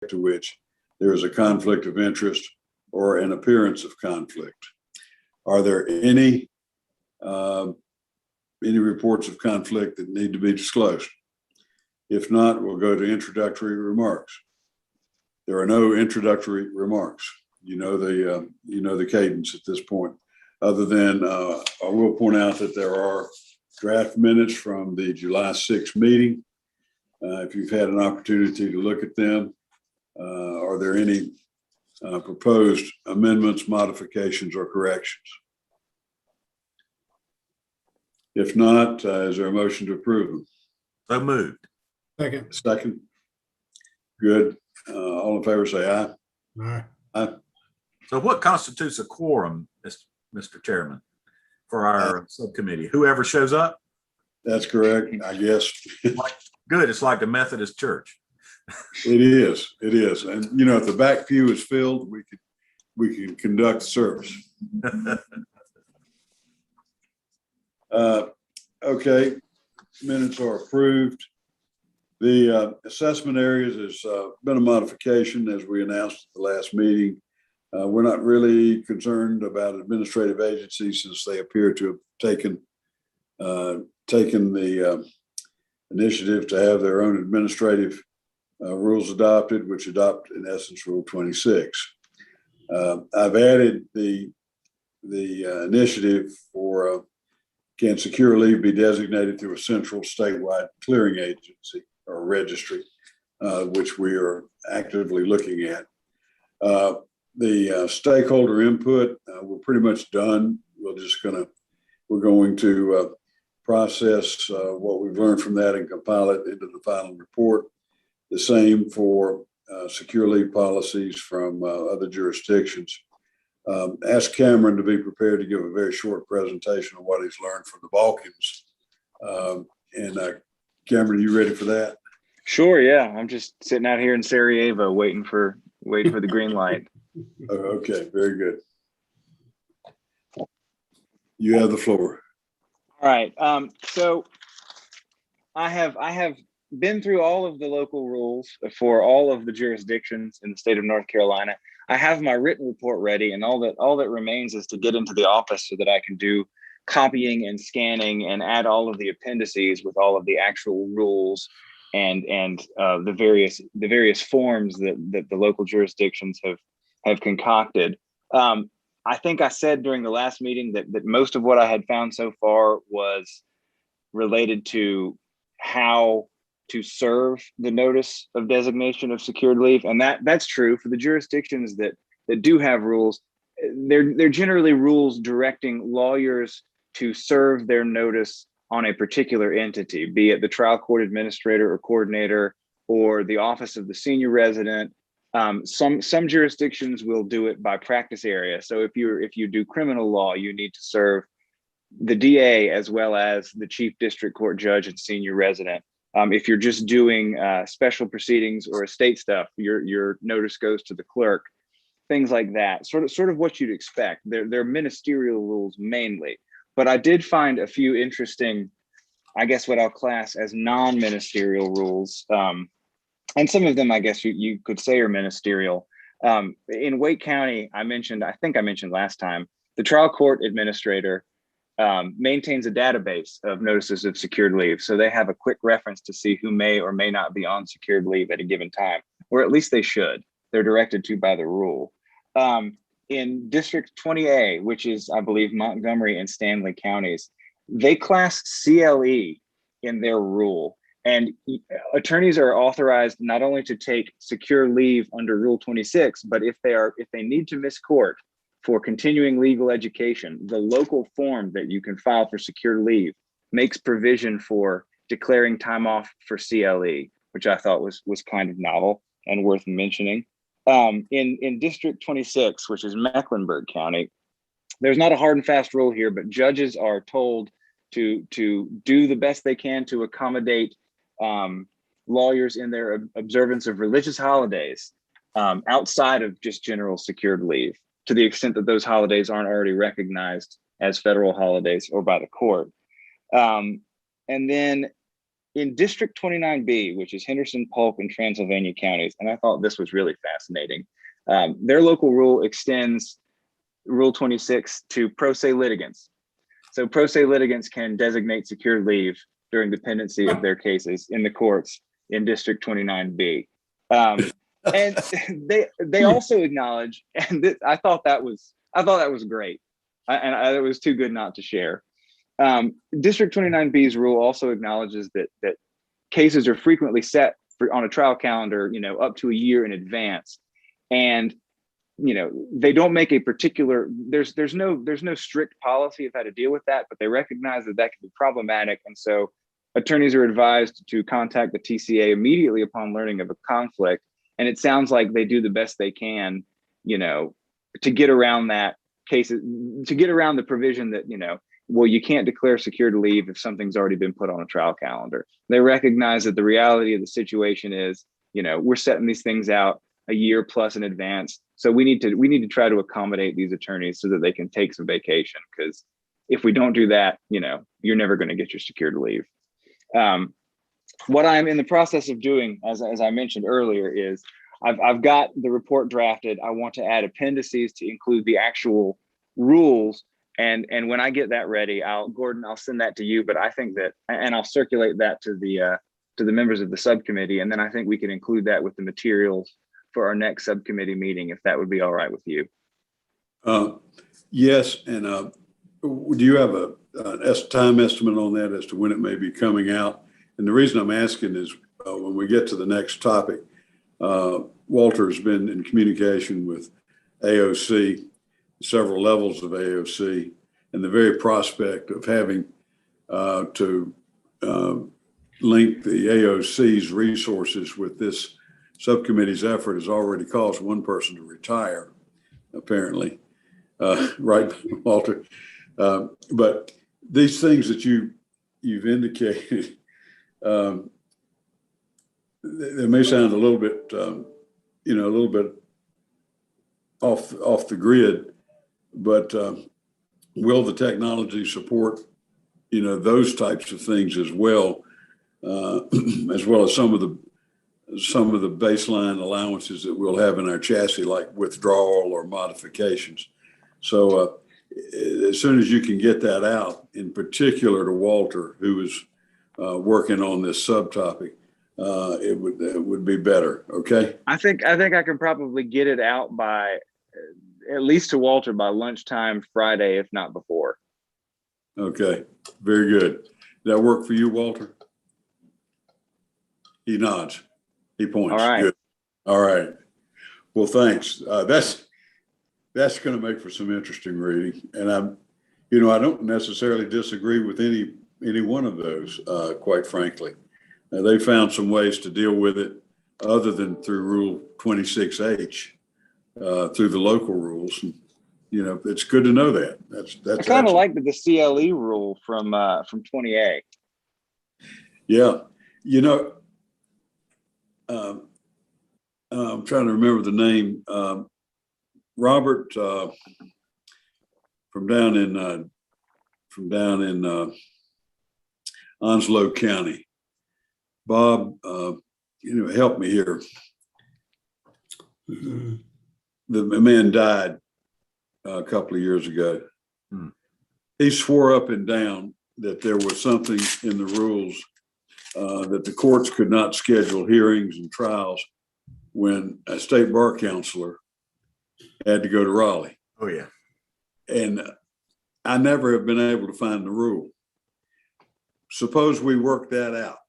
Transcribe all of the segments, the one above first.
to which there is a conflict of interest or an appearance of conflict. Are there any reports of conflict that need to be disclosed? If not, we'll go to introductory remarks. There are no introductory remarks. You know the cadence at this point. Other than I will point out that there are draft minutes from the July 6th meeting. If you've had an opportunity to look at them, are there any proposed amendments, modifications, or corrections? If not, is there a motion to approve them? So moved. Second. Second. Good. All in favor, say aye. Aye. Aye. So what constitutes a quorum, Mr. Chairman, for our subcommittee? Whoever shows up? That's correct, I guess. Good. It's like the Methodist Church. It is. And if the back pew is filled, we can conduct service. Okay, minutes are approved. The assessment areas has been a modification, as we announced at the last meeting. We're not really concerned about administrative agencies, since they appear to have taken the initiative to have their own administrative rules adopted, which adopt in essence Rule 26. I've added the initiative for can secure leave be designated through a central statewide clearing agency or registry, which we are actively looking at. The stakeholder input, we're pretty much done. We're going to process what we've learned from that and compile it into the final report. The same for secure leave policies from other jurisdictions. Ask Cameron to be prepared to give a very short presentation on what he's learned from the Balkans. Cameron, you ready for that? Sure. Yeah. I'm just sitting out here in Sarajevo waiting for the green light. Okay. Very good. You have the floor. All right. So I have been through all of the local rules for all of the jurisdictions in the state of North Carolina. I have my written report ready, and all that remains is to get into the office so that I can do copying and scanning and add all of the appendices with all of the actual rules and the various forms that the local jurisdictions have concocted. I think I said during the last meeting that most of what I had found so far was related to how to serve the notice of designation of secured leave, and that's true for the jurisdictions that do have rules. They're generally rules directing lawyers to serve their notice on a particular entity, be it the trial court administrator or coordinator or the office of the senior resident. Some jurisdictions will do it by practice area. So if you do criminal law, you need to serve the DA as well as the chief district court judge and senior resident. If you're just doing special proceedings or estate stuff, your notice goes to the clerk. Things like that, sort of what you'd expect. They're ministerial rules mainly, but I did find a few interesting, I guess what I'll class as non-ministerial rules. And some of them, I guess you could say are ministerial. In Wake County, I think I mentioned last time, the trial court administrator maintains a database of notices of secured leave. So they have a quick reference to see who may or may not be on secured leave at a given time, or at least they should. They're directed to by the rule. In District 20A, which is, I believe, Montgomery and Stanley counties, they class CLE in their rule. And attorneys are authorized not only to take secure leave under Rule 26, but if they need to miss court for continuing legal education, the local form that you can file for secure leave makes provision for declaring time off for CLE, which I thought was kind of novel and worth mentioning. In District 26, which is Mecklenburg County, there's not a hard and fast rule here, but judges are told to do the best they can to accommodate lawyers in their observance of religious holidays outside of just general secured leave, to the extent that those holidays aren't already recognized as federal holidays or by the court. And then in District 29B, which is Henderson, Polk, and Transylvania counties, and I thought this was really fascinating. Their local rule extends Rule 26 to pro se litigants. So pro se litigants can designate secured leave during the pendency of their cases in the courts in District 29B. And they also acknowledge, and I thought that was great, and it was too good not to share. District 29B's rule also acknowledges that cases are frequently set on a trial calendar, up to a year in advance, and they don't make a particular. There's no strict policy of how to deal with that, but they recognize that can be problematic, and so attorneys are advised to contact the TCA immediately upon learning of a conflict. And it sounds like they do the best they can, to get around that cases, to get around the provision that, well, you can't declare secured leave if something's already been put on a trial calendar. They recognize that the reality of the situation is, we're setting these things out a year plus in advance. So we need to try to accommodate these attorneys so that they can take some vacation. Because if we don't do that, you're never going to get your secured leave. What I'm in the process of doing, as I mentioned earlier, is I've got the report drafted. I want to add appendices to include the actual rules. And when I get that ready, Gordon, I'll send that to you. But I think that, and I'll circulate that to the members of the subcommittee. And then I think we can include that with the materials for our next subcommittee meeting, if that would be all right with you. Yes. And do you have a time estimate on that as to when it may be coming out? And the reason I'm asking is when we get to the next topic, Walter has been in communication with AOC, several levels of AOC, and the very prospect of having to link the AOC's resources with this subcommittee's effort has already caused one person to retire, apparently. Right, Walter? But these things that you've indicated, they may sound a little bit, off the grid, but will the technology support, those types of things as well as some of the baseline allowances that we'll have in our chassis, like withdrawal or modifications. So as soon as you can get that out, in particular to Walter, who is working on this subtopic, it would be better. Okay. I think I can probably get it out by at least to Walter by lunchtime Friday, if not before. Okay. Very good. Does that work for you, Walter? He nods. He points. All right. Good. All right. Well, thanks. That's going to make for some interesting reading. And I don't necessarily disagree with any one of those, quite frankly. They found some ways to deal with it other than through Rule 26H, through the local rules. And, it's good to know that. That's I kind of like the CLE rule from 20A. Yeah. I'm trying to remember the name. Robert from down in Onslow County. Bob, help me here. The man died a couple of years ago. He swore up and down that there was something in the rules that the courts could not schedule hearings and trials when a state bar counselor had to go to Raleigh. Oh, yeah. And I never have been able to find the rule. Suppose we work that out.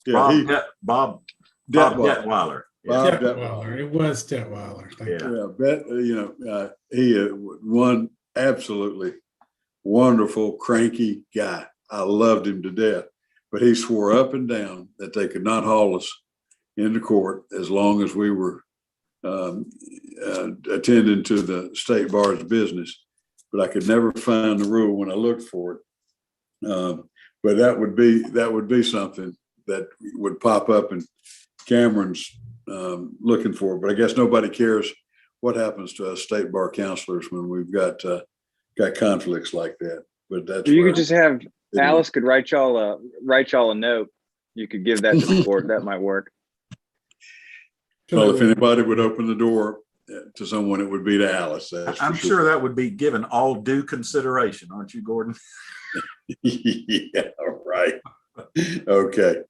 Yeah, Bob Detweiler. Bob Detweiler. It was Detweiler. He one absolutely wonderful, cranky guy. I loved him to death, but he swore up and down that they could not haul us into court as long as we were attending to the state bar's business. But I could never find the rule when I looked for it. But that would be something that would pop up, and Cameron's looking for it. But I guess nobody cares what happens to us state bar counselors when we've got conflicts like that. but that's You where could just have it Alice could write y'all a note. You could give that to the court. That might work. Well, if anybody would open the door to someone, it would be to Alice. I'm sure that would be given all due consideration, aren't you, Gordon? Yeah, right. Okay.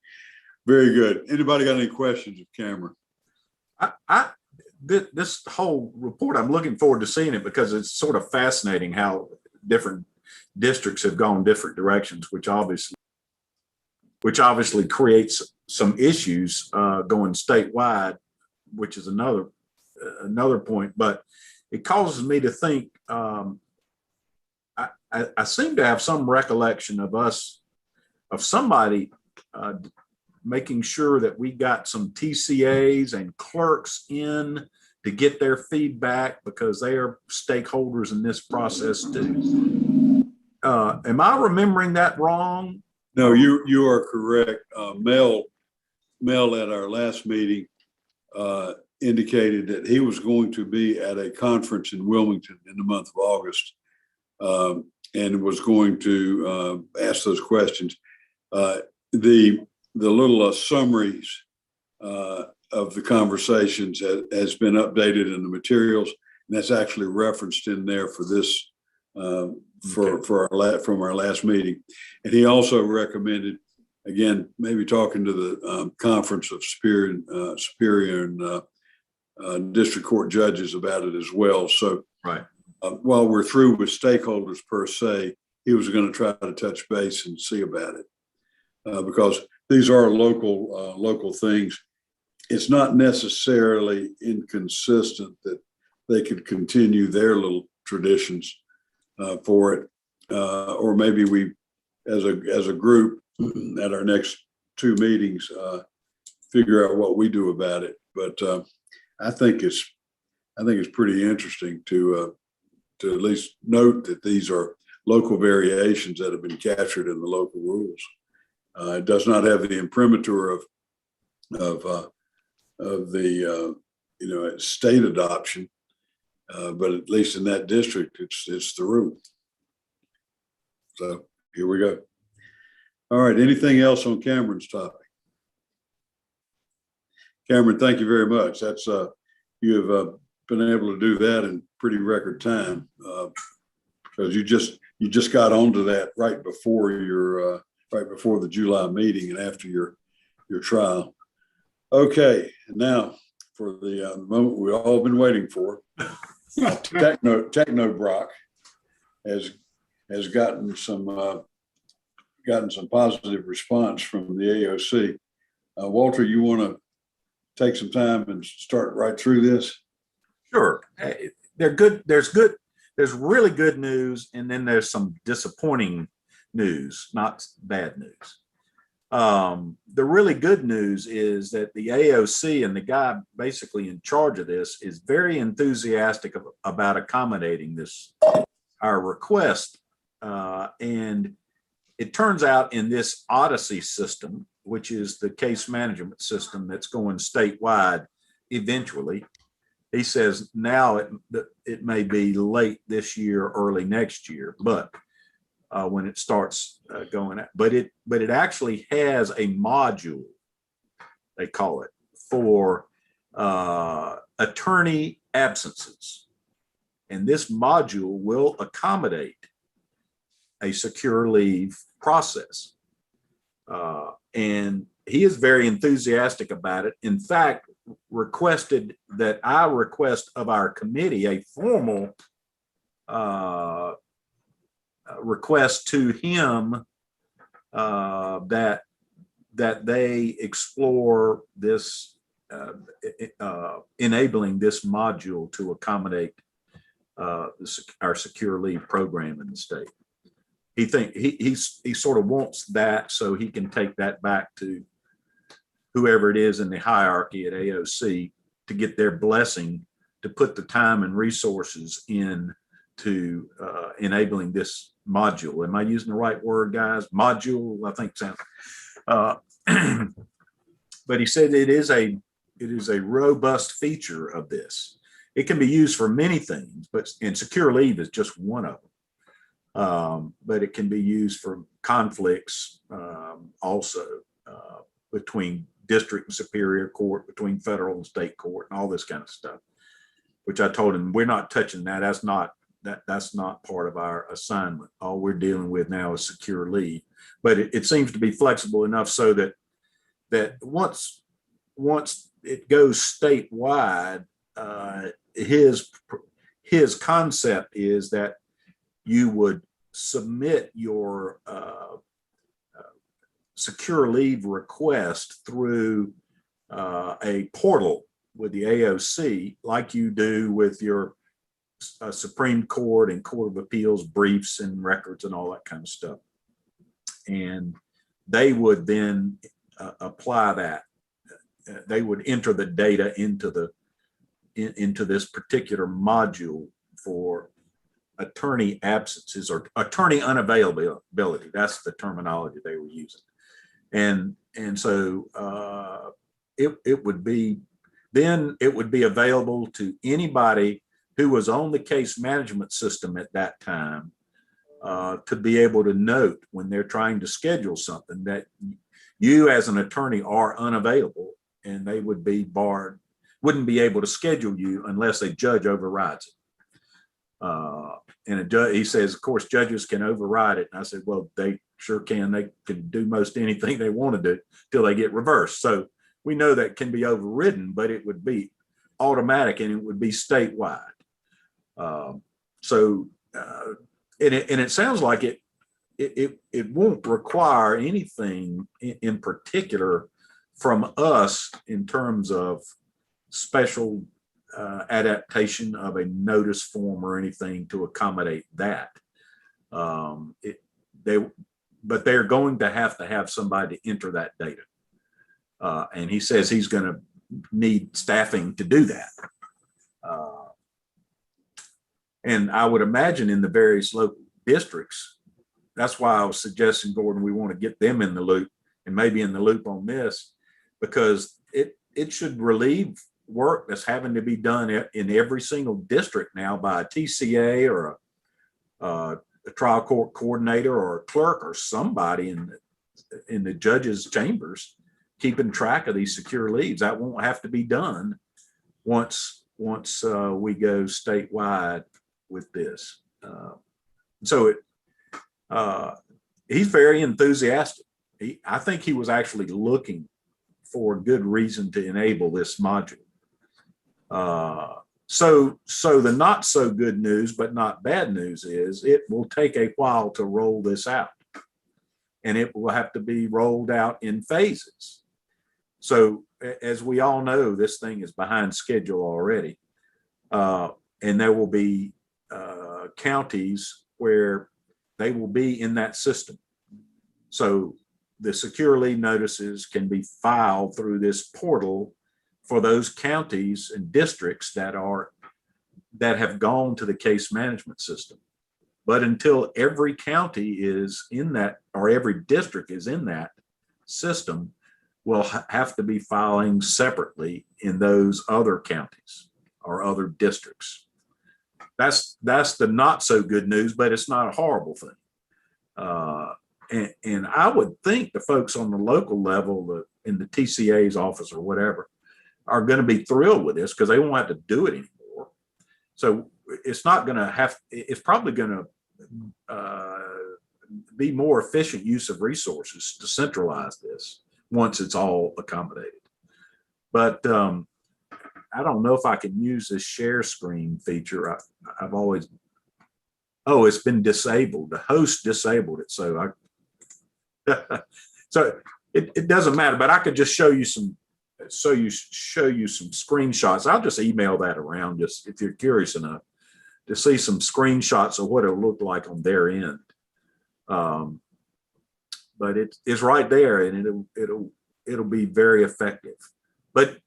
Very good. Anybody got any questions of Cameron? This whole report, I'm looking forward to seeing it because it's sort of fascinating how different districts have gone different directions, which obviously creates some issues going statewide, which is another point. But it causes me to think. I seem to have some recollection of somebody making sure that we got some TCAs and clerks in to get their feedback because they are stakeholders in this process too. Am I remembering that wrong? No, you are correct. Mel at our last meeting indicated that he was going to be at a conference in Wilmington in the month of August and was going to ask those questions. The little summaries of the conversations has been updated in the materials, and that's actually referenced in there for this from our last meeting. And he also recommended, again, maybe talking to the conference of Superior and District Court judges about it as well. So right. While we're through with stakeholders per se, he was going to try to touch base and see about it because these are local things. It's not necessarily inconsistent that they could continue their little traditions for it, or maybe we, as a group, at our next two meetings, figure out what we do about it. But I think it's pretty interesting to at least note that these are local variations that have been captured in the local rules. It does not have the imprimatur of the state adoption, but at least in that district, it's the rule. So here we go. All right. Anything else on Cameron's topic? Cameron, thank you very much. That's you have been able to do that in pretty record time because you just got onto that right before the July meeting and after your trial. Okay, and now for the moment we've all been waiting for. Techno Brock has gotten some positive response from the AOC. Walter, you want to take some time and start right through this? Sure. They're good. There's really good news, and then there's some disappointing news, not bad news. The really good news is that the AOC and the guy basically in charge of this is very enthusiastic about accommodating our request. And it turns out in this Odyssey system, which is the case management system that's going statewide eventually, he says now it may be late this year, early next year, but when it starts going, but it actually has a module, they call it, for attorney absences. And this module will accommodate a secure leave process. And he is very enthusiastic about it. In fact, requested that I request of our committee a formal request to him that they explore this, enabling this module to accommodate our secure leave program in the state. He sort of wants that so he can take that back to whoever it is in the hierarchy at AOC to get their blessing to put the time and resources in to enabling this module. Am I using the right word, guys? Module, I think sounds. But he said it is a robust feature of this. It can be used for many things, and secure leave is just one of them. But it can be used for conflicts also between district and superior court, between federal and state court, and all this kind of stuff. Which I told him we're not touching that. That's not part of our assignment. All we're dealing with now is secure leave. But it seems to be flexible enough so that once it goes statewide, his concept is that you would submit your secure leave request through a portal with the AOC, like you do with your Supreme Court and Court of Appeals briefs and records and all that kind of stuff. And they would then apply that. They would enter the data into this particular module for attorney absences or attorney unavailability. That's the terminology they were using. And so it would be available to anybody who was on the case management system at that time to be able to note when they're trying to schedule something that you as an attorney are unavailable, and they would be barred, wouldn't be able to schedule you unless a judge overrides it. And a judge, he says, of course, judges can override it. And I said, well, they sure can. They can do most anything they want to do till they get reversed. So we know that can be overridden, but it would be automatic and it would be statewide. And it sounds like it won't require anything in particular from us in terms of special adaptation of a notice form or anything to accommodate that. But they're going to have somebody to enter that data. And he says he's going to need staffing to do that. And I would imagine in the various local districts, that's why I was suggesting, Gordon, we want to get them in the loop and maybe in the loop on this, because it should relieve work that's having to be done in every single district now by a TCA or a trial court coordinator or a clerk or somebody in the judge's chambers keeping track of these secure leaves. That won't have to be done once we go statewide with this. So he's very enthusiastic. I think he was actually looking for a good reason to enable this module. So the not so good news, but not bad news is it will take a while to roll this out, and it will have to be rolled out in phases. So as we all know, this thing is behind schedule already. And there will be counties where they will be in that system. So the secure leave notices can be filed through this portal for those counties and districts that have gone to the case management system. But until every county is in that, or every district is in that system, we'll have to be filing separately in those other counties or other districts. That's the not so good news, but it's not a horrible thing. And I would think the folks on the local level, in the TCA's office or whatever, are going to be thrilled with this because they won't have to do it anymore. So it's probably going to be more efficient use of resources to centralize this once it's all accommodated. But I don't know if I can use this share screen feature. I've always, it's been disabled. The host disabled it. So it doesn't matter, but I could just show you some screenshots. I'll just email that around just if you're curious enough to see some screenshots of what it'll look like on their end. But it's right there, and it'll be very effective. But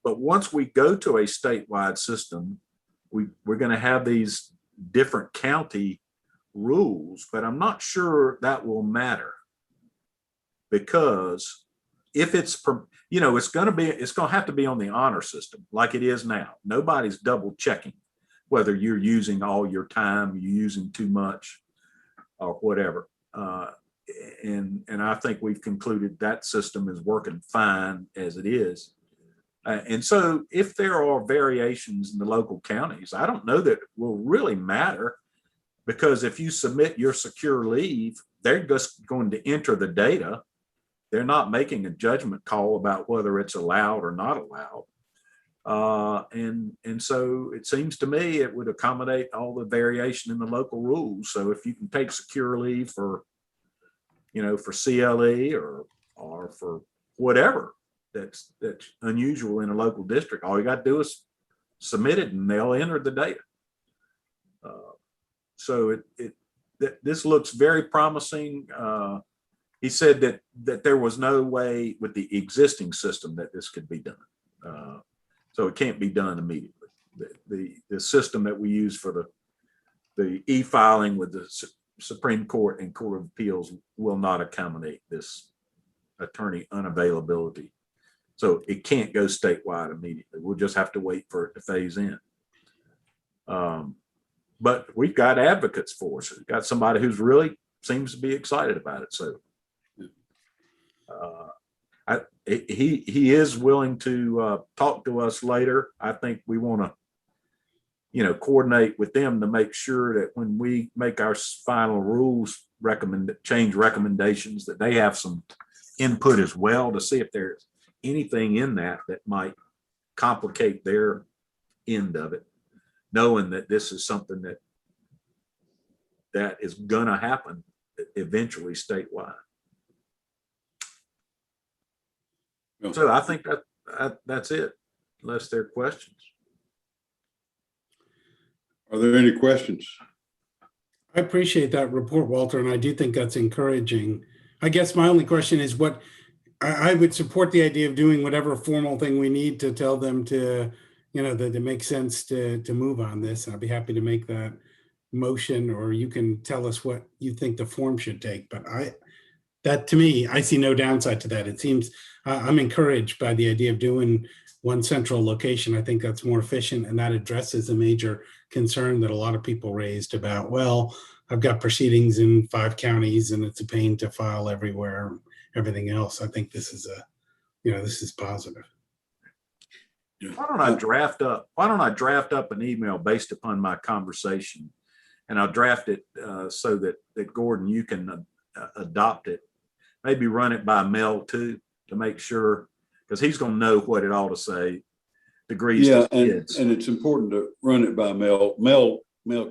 once we go to a statewide system, we're going to have these different county rules, but I'm not sure that will matter, because if it's going to have to be on the honor system like it is now. Nobody's double checking whether you're using all your time, you're using too much, or whatever. And I think we've concluded that system is working fine as it is. And so if there are variations in the local counties, I don't know that it will really matter, because if you submit your secure leave, they're just going to enter the data. They're not making a judgment call about whether it's allowed or not allowed. And so it seems to me it would accommodate all the variation in the local rules. So if you can take secure leave for, for CLE or for whatever that's unusual in a local district, all you got to do is submit it and they'll enter the data. So this looks very promising. He said that there was no way with the existing system that this could be done. So it can't be done immediately. The system that we use for the e-filing with the Supreme Court and Court of Appeals will not accommodate this attorney unavailability. So it can't go statewide immediately. We'll just have to wait for it to phase in. But we've got advocates for us. We've got somebody who's really seems to be excited about it. So he is willing to talk to us later. I think we want to, coordinate with them to make sure that when we make our final rules change recommendations, that they have some input as well to see if there's anything in that might complicate their end of it, knowing that this is something that is gonna happen eventually statewide. So I think that's it, unless there are questions. Are there any questions? I appreciate that report, Walter, and I do think that's encouraging. I guess my only question is what I would support the idea of doing whatever formal thing we need to tell them to, that it makes sense to move on this. I'd be happy to make that motion, or you can tell us what you think the form should take. But that to me, I see no downside to that. It seems I'm encouraged by the idea of doing one central location. I think that's more efficient, and that addresses a major concern that a lot of people raised about, well, I've got proceedings in 5 counties and it's a pain to file everywhere, everything else. I think this is this is positive. Why don't I draft up an email based upon my conversation, and I'll draft it so that Gordon, you can adopt it, maybe run it by Mel too, to make sure, because he's going to know what it ought to say. Degrees to kids. And it's important to run it by Mel. Mel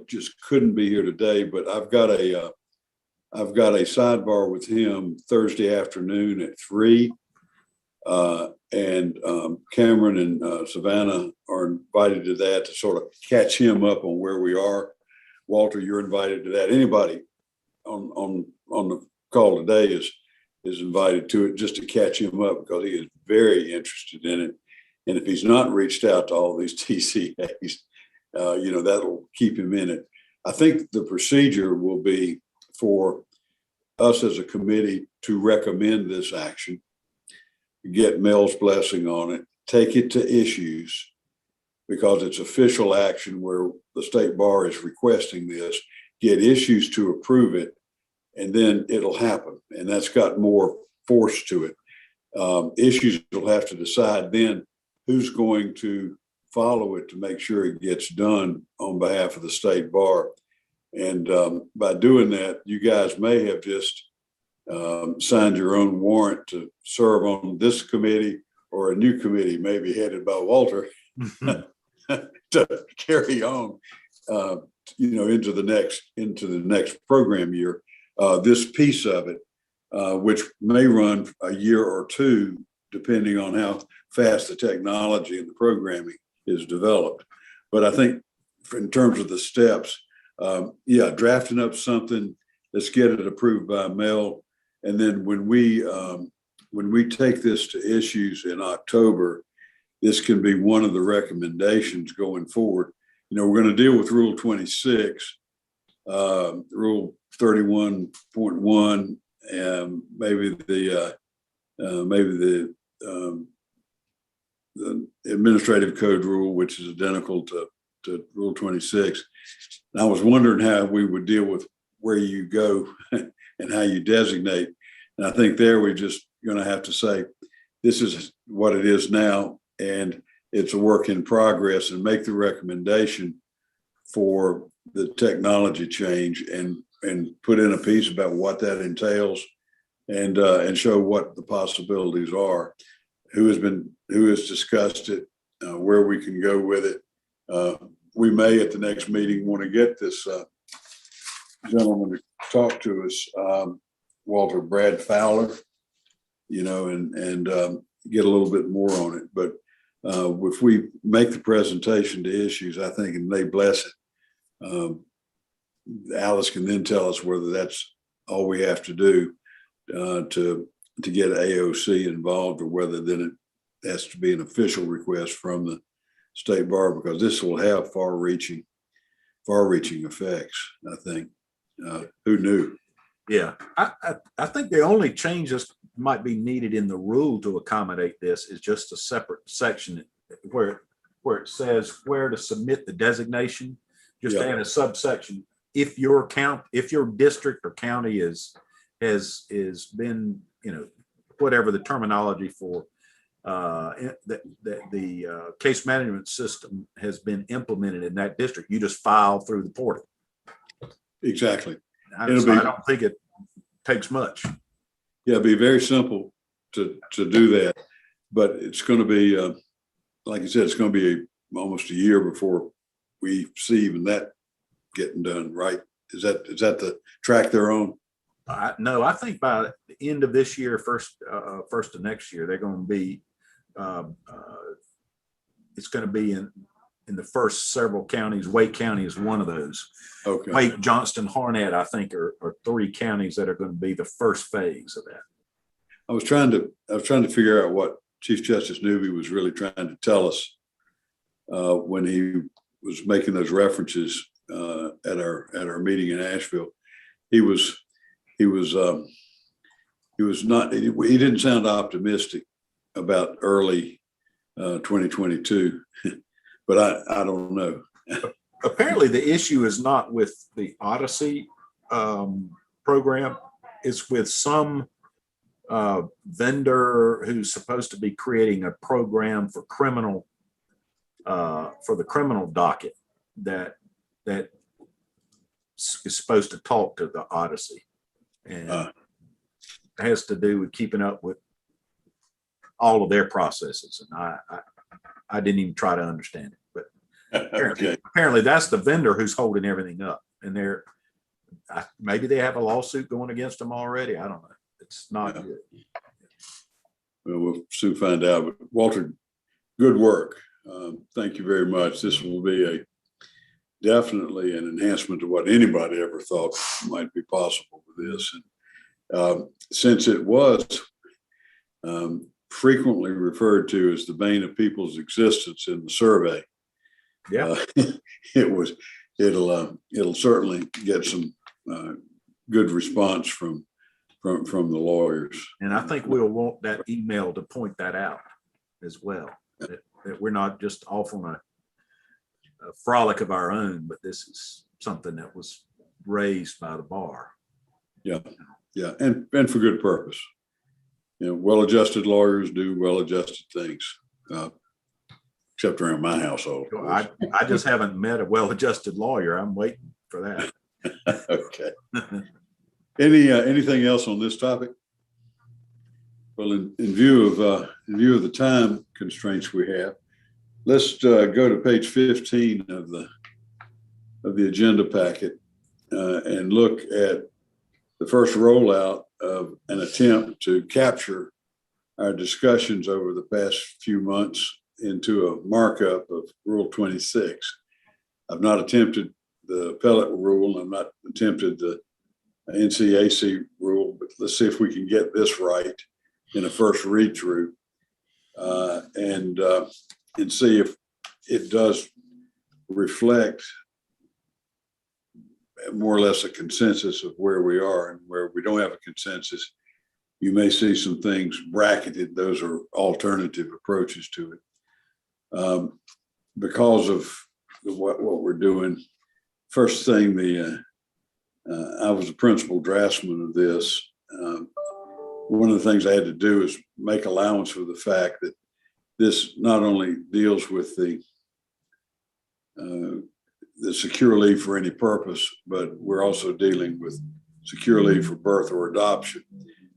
just couldn't be here today, but I've got a sidebar with him Thursday afternoon at 3. And Cameron and Savannah are invited to that to sort of catch him up on where we are. Walter, you're invited to that. Anybody on the call today is invited to it, just to catch him up, because he is very interested in it. And if he's not reached out to all these TCAs, that'll keep him in it. I think the procedure will be for us as a committee to recommend this action, get Mel's blessing on it, take it to issues, because it's official action where the state bar is requesting this, get issues to approve it, and then it'll happen. And that's got more force to it. Issues will have to decide then who's going to follow it to make sure it gets done on behalf of the state bar. And by doing that, you guys may have just signed your own warrant to serve on this committee, or a new committee, maybe headed by Walter, to carry on, into the next program year. This piece of it, which may run a year or two, depending on how fast the technology and the programming is developed. But I think in terms of the steps, drafting up something, let's get it approved by Mel. And then when we take this to issues in October, this can be one of the recommendations going forward. We're going to deal with Rule 26, Rule 31.1, and maybe the Administrative Code rule, which is identical to to Rule 26. And I was wondering how we would deal with where you go and how you designate. And I think there we're just going to have to say, this is what it is now, and it's a work in progress, and make the recommendation for the technology change and put in a piece about what that entails and show what the possibilities are, who has discussed it, where we can go with it. We may at the next meeting want to get this gentleman to talk to us, Walter Brad Fowler, and get a little bit more on it. But if we make the presentation to issues, I think, and they bless it, Alice can then tell us whether that's all we have to do to get AOC involved, or whether then it has to be an official request from the state bar, because this will have far-reaching effects, I think. Who knew? Yeah, I think the only change that might be needed in the rule to accommodate this is just a separate section where it says where to submit the designation, just to add a subsection. If your district or county has been, whatever the terminology for the case management system has been implemented in that district, you just file through the portal. Exactly. I don't think it takes much. Yeah, it'd be very simple to do that, but it's going to be, like you said, it's going to be almost a year before we see even that getting done, right? Is that the track they're on? No, I think by the end of this year, first of next year, they're going to be. It's going to be in the first several counties. Wake County is one of those. Okay. Wake, Johnston, Harnett, I think, are three counties that are going to be the first phase of that. I was trying to figure out what Chief Justice Newby was really trying to tell us when he was making those references at our meeting in Asheville. He didn't sound optimistic about early 2022, but I don't know. Apparently the issue is not with the Odyssey program. It's with some vendor who's supposed to be creating a program for the criminal docket that is supposed to talk to the Odyssey, and it has to do with keeping up with all of their processes. And I didn't even try to understand it, but apparently that's the vendor who's holding everything up, and maybe they have a lawsuit going against them already. I don't know. It's not good. Well, we'll soon find out. But Walter, good work. Thank you very much. This will be definitely an enhancement to what anybody ever thought might be possible with this. And since it was frequently referred to as the bane of people's existence in the survey, it'll certainly get some good response from the lawyers. And I think we'll want that email to point that out as well, that we're not just off on a frolic of our own, but this is something that was raised by the bar. Yeah, and for good purpose. Well-adjusted lawyers do well-adjusted things, except around my household. I just haven't met a well-adjusted lawyer. I'm waiting for that. Okay. Anything else on this topic? Well, in view of the time constraints we have, let's go to page 15 of the agenda packet and look at the first rollout of an attempt to capture our discussions over the past few months into a markup of Rule 26. I've not attempted the appellate rule. I've not attempted the NCAC rule, but let's see if we can get this right in a first read through and see if it does reflect more or less a consensus of where we are. And where we don't have a consensus, you may see some things bracketed. Those are alternative approaches to it. Because of what we're doing. First thing, I was the principal draftsman of this. One of the things I had to do is make allowance for the fact that this not only deals with the secure leave for any purpose, but we're also dealing with secure leave for birth or adoption,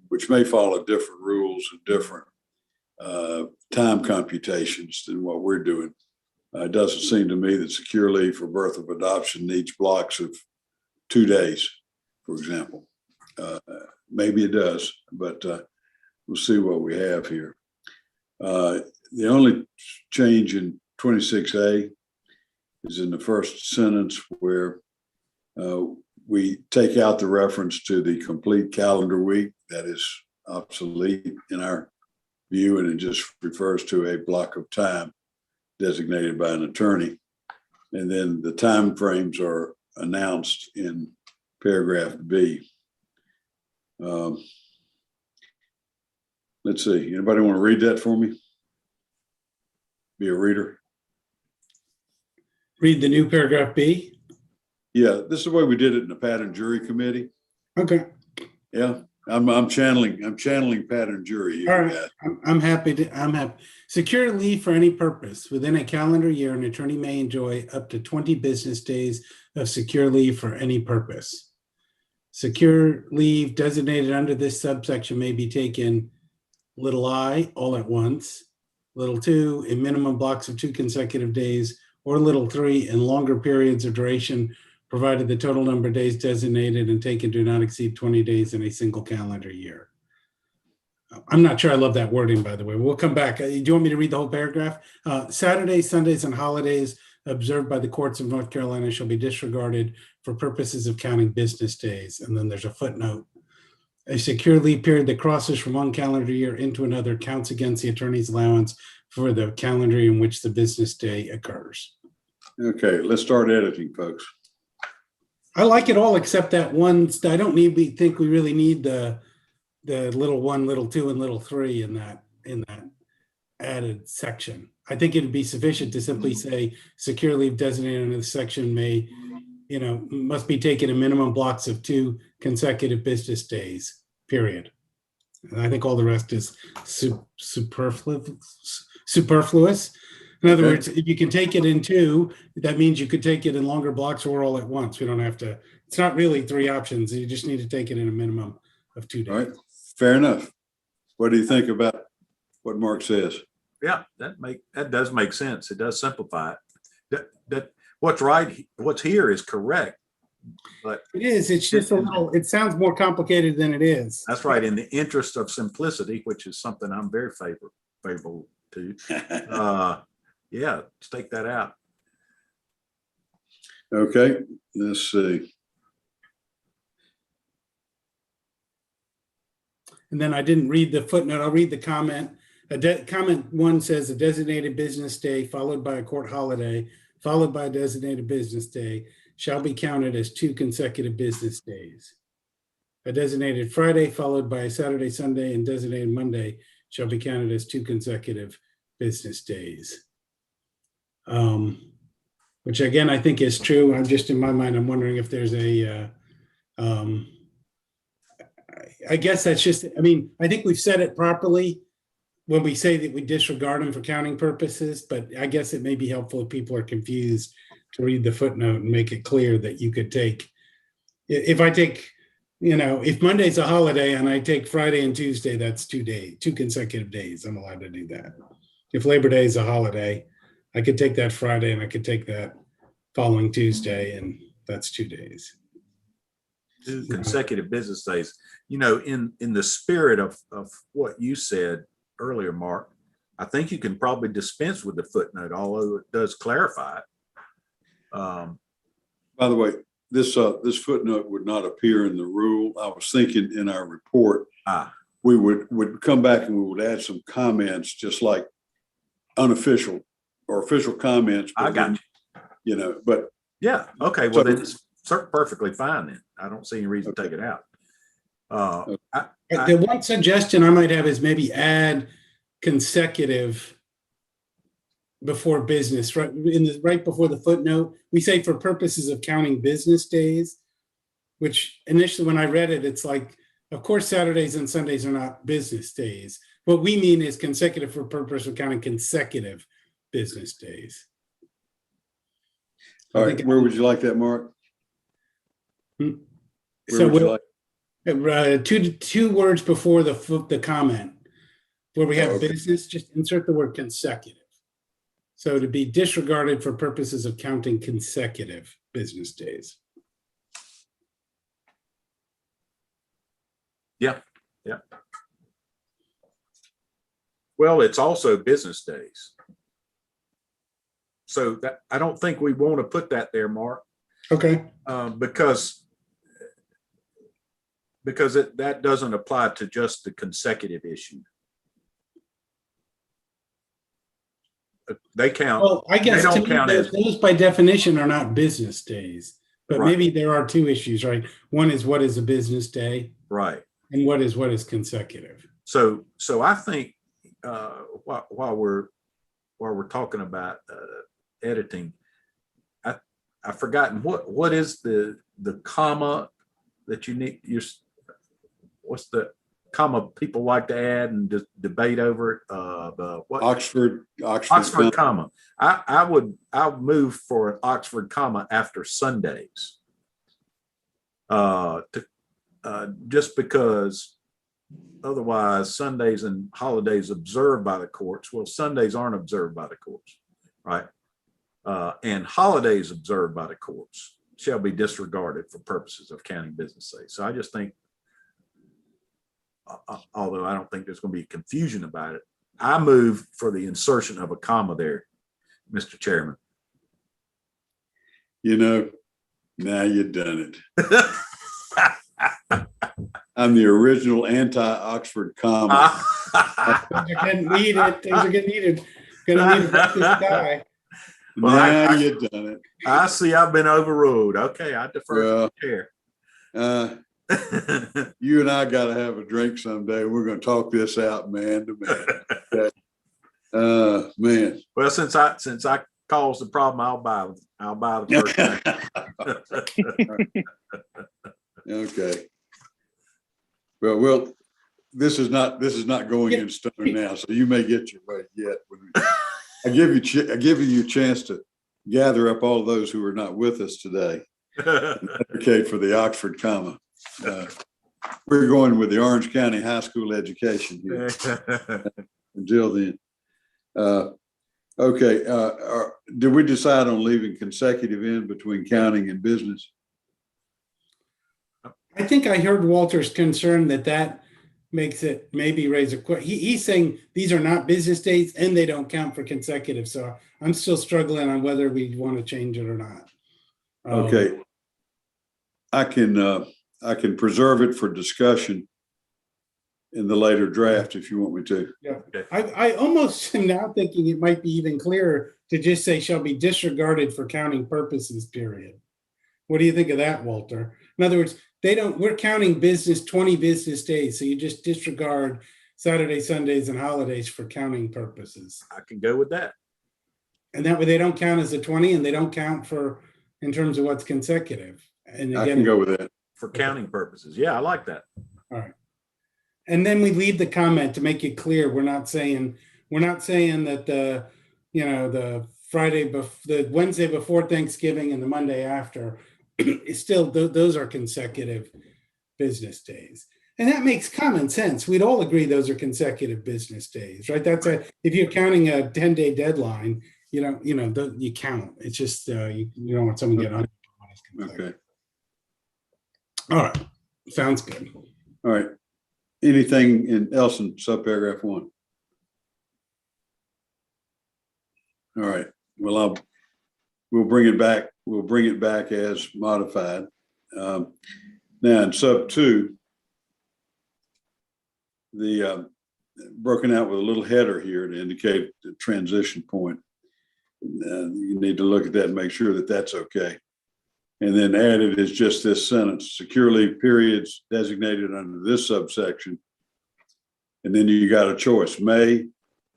which may follow different rules and different time computations than what we're doing. It doesn't seem to me that secure leave for birth or adoption needs blocks of 2 days, for example. Maybe it does, but we'll see what we have here. The only change in 26A is in the first sentence where we take out the reference to the complete calendar week. That is obsolete in our view, and it just refers to a block of time designated by an attorney. And then the time frames are announced in paragraph B. Let's see, anybody want to read that for me? Be a reader. Read the new paragraph B. Yeah, this is the way we did it in the pattern jury committee. Okay. Yeah, I'm channeling pattern jury here. All right. I'm happy. I'm happy. Secure leave for any purpose within a calendar year, an attorney may enjoy up to 20 business days of secure leave for any purpose. Secure leave designated under this subsection may be taken little I, all at once, little 2, in minimum blocks of 2 consecutive days, or little 3, in longer periods of duration, provided the total number of days designated and taken do not exceed 20 days in a single calendar year. I'm not sure I love that wording, by the way. We'll come back. Do you want me to read the whole paragraph? Saturdays, Sundays, and holidays observed by the courts of North Carolina shall be disregarded for purposes of counting business days. And then there's a footnote. A secure leave period that crosses from one calendar year into another counts against the attorney's allowance for the calendar in which the business day occurs. Okay, let's start editing, folks. I like it all except that one. I don't need. We think we really need the little 1, little 2, and little 3 in that added section. I think it'd be sufficient to simply say secure leave designated under the section may, must be taken in minimum blocks of 2 consecutive business days, period. And I think all the rest is superfluous. In other words, if you can take it in 2, that means you could take it in longer blocks or all at once. We don't have to, it's not really 3 options. You just need to take it in a minimum of 2 days. All right, fair enough. What do you think about what Mark says? Yeah, that does make sense. It does simplify it. That what's here is correct, but it is. It's just a little. It sounds more complicated than it is. That's right. In the interest of simplicity, which is something I'm very favorable to. Yeah, let's take that out. Okay, let's see. And then I didn't read the footnote. I'll read the comment. Comment 1 says a designated business day followed by a court holiday, followed by a designated business day, shall be counted as 2 consecutive business days. A designated Friday followed by a Saturday, Sunday, and designated Monday shall be counted as 2 consecutive business days. Which again, I think is true. I'm just in my mind, I'm wondering if there's a, I guess that's just, I think we've said it properly when we say that we disregard them for counting purposes, but I guess it may be helpful if people are confused to read the footnote and make it clear that you could take, if I take, if Monday's a holiday and I take Friday and Tuesday, that's 2 days, 2 consecutive days. I'm allowed to do that. If Labor Day is a holiday, I could take that Friday and I could take that following Tuesday, and that's 2 days. 2 consecutive business days. In the spirit of what you said earlier, Mark, I think you can probably dispense with the footnote, although it does clarify it. By the way, this footnote would not appear in the rule. I was thinking in our report, we would come back and we would add some comments, just like unofficial or official comments. I got you. But yeah, okay. Well, then it's perfectly fine. Then I don't see any reason to take it out. The one suggestion I might have is maybe add consecutive before business, right before the footnote, we say for purposes of counting business days, which initially when I read it, it's like, of course, Saturdays and Sundays are not business days. What we mean is consecutive for purpose of counting consecutive business days. All right, where would you like that, Mark? So Where would you like? two words before the comment, where we have Oh, okay. business, just insert the word consecutive. So to be disregarded for purposes of counting consecutive business days. Yeah. Well, it's also business days. So that I don't think we want to put that there, Mark, Okay. because that doesn't apply to just the consecutive issue. They count. Well, I guess they to don't me, count as those by definition are not business days, but Right. maybe there are two issues, right? One is what is a business day, right. and what is consecutive. So I think while we're talking about editing, I've forgotten what is the comma that you need. What's the comma people like to add and just debate over it? What Oxford comma. I would move for an Oxford comma after Sundays. Just because otherwise Sundays and holidays observed by the courts. Well, Sundays aren't observed by the courts, right? And holidays observed by the courts shall be disregarded for purposes of counting business days. So I just think, although I don't think there's going to be confusion about it, I move for the insertion of a comma there, Mr. Chairman. You know, now you've done it. I'm the original anti-Oxford comma. Things are getting needed. Things are getting needed. Gonna need this guy. Now you've done it. I see I've been overruled. Okay, I defer to the chair. You and I got to have a drink someday. We're going to talk this out man to man. Okay. Man. Well, since I caused the problem, I'll buy the first drink. Okay. Well, this is not going in stone now, so you may get your way yet. I give you a chance to gather up all those who are not with us today and advocate for the Oxford comma. We're going with the Orange County High School education here. Until then. Okay. Did we decide on leaving consecutive in between counting and business? I think I heard Walter's concern that makes it maybe raise a question. He's saying these are not business days and they don't count for consecutive. So I'm still struggling on whether we want to change it or not. Okay. I can preserve it for discussion in the later draft if you want me to. Yeah. Okay. I almost am now thinking it might be even clearer to just say shall be disregarded for counting purposes, period. What do you think of that, Walter? In other words, we're counting 20 business days. So you just disregard Saturdays, Sundays, and holidays for counting purposes. I can go with that. And that way they don't count as a 20 and they don't count in terms of what's consecutive. And again, I can go with that. For counting purposes. Yeah, I like that. All right. And then we leave the comment to make it clear. We're not saying that the Wednesday before Thanksgiving and the Monday after is still, those are consecutive business days. And that makes common sense. We'd all agree those are consecutive business days, right? If you're counting a 10-day deadline, you count. It's just, you don't want someone to get on. Okay. All right. Sounds good. All right. Anything else in subparagraph 1? All right. Well, we'll bring it back. We'll bring it back as modified. Now in sub 2, the broken out with a little header here to indicate the transition point. You need to look at that and make sure that that's okay. And then added is just this sentence: securely periods designated under this subsection. And then you got a choice: may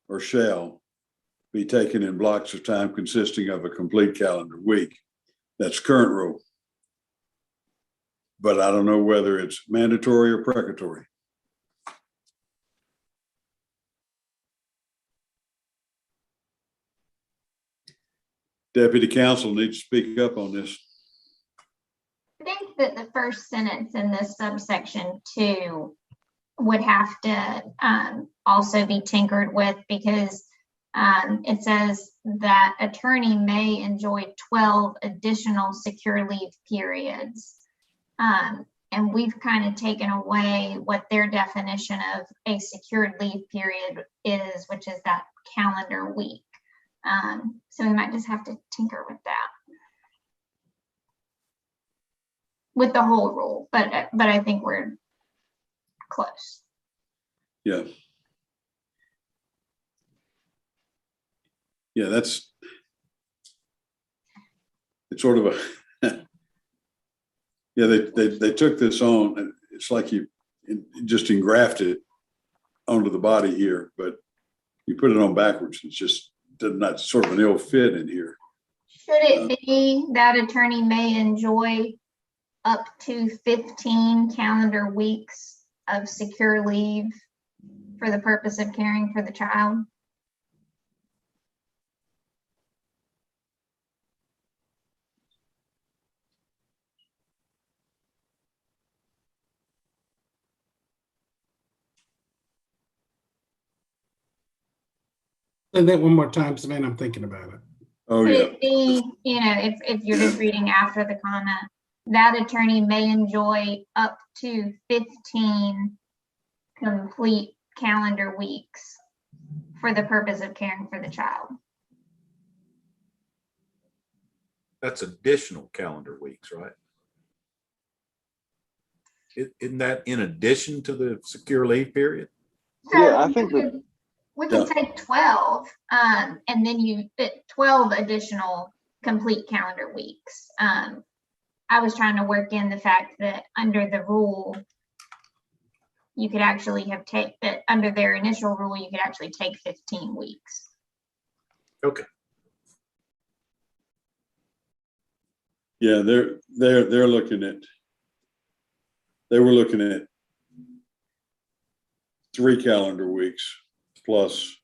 or shall be taken in blocks of time consisting of a complete calendar week. That's current rule. But I don't know whether it's mandatory or precatory. Deputy Counsel needs to speak up on this. I think that the first sentence in this subsection 2 would have to also be tinkered with, because it says that attorney may enjoy 12 additional secure leave periods. And we've kind of taken away what their definition of a secured leave period is, which is that calendar week. So we might just have to tinker with that, with the whole rule, but I think we're close. Yeah. Yeah, it's sort of a, yeah, they took this on, and it's like you just engrafted it onto the body here, but you put it on backwards. It's just not sort of an ill fit in here. Should it be that attorney may enjoy up to 15 calendar weeks of secure leave for the purpose of caring for the child? Say that one more time, Savannah, I'm thinking about it. Oh, Could yeah. it be, if you're just reading after the comma, that attorney may enjoy up to 15 complete calendar weeks for the purpose of caring for the child? That's additional calendar weeks, right? Isn't that in addition to the secure leave period? So Yeah, I think that we could take 12, and then you fit 12 additional complete calendar weeks. I was trying to work in the fact that under the rule, you could actually have that under their initial rule, you could actually take 15 weeks. Okay. Yeah, they were looking at 3 calendar weeks plus.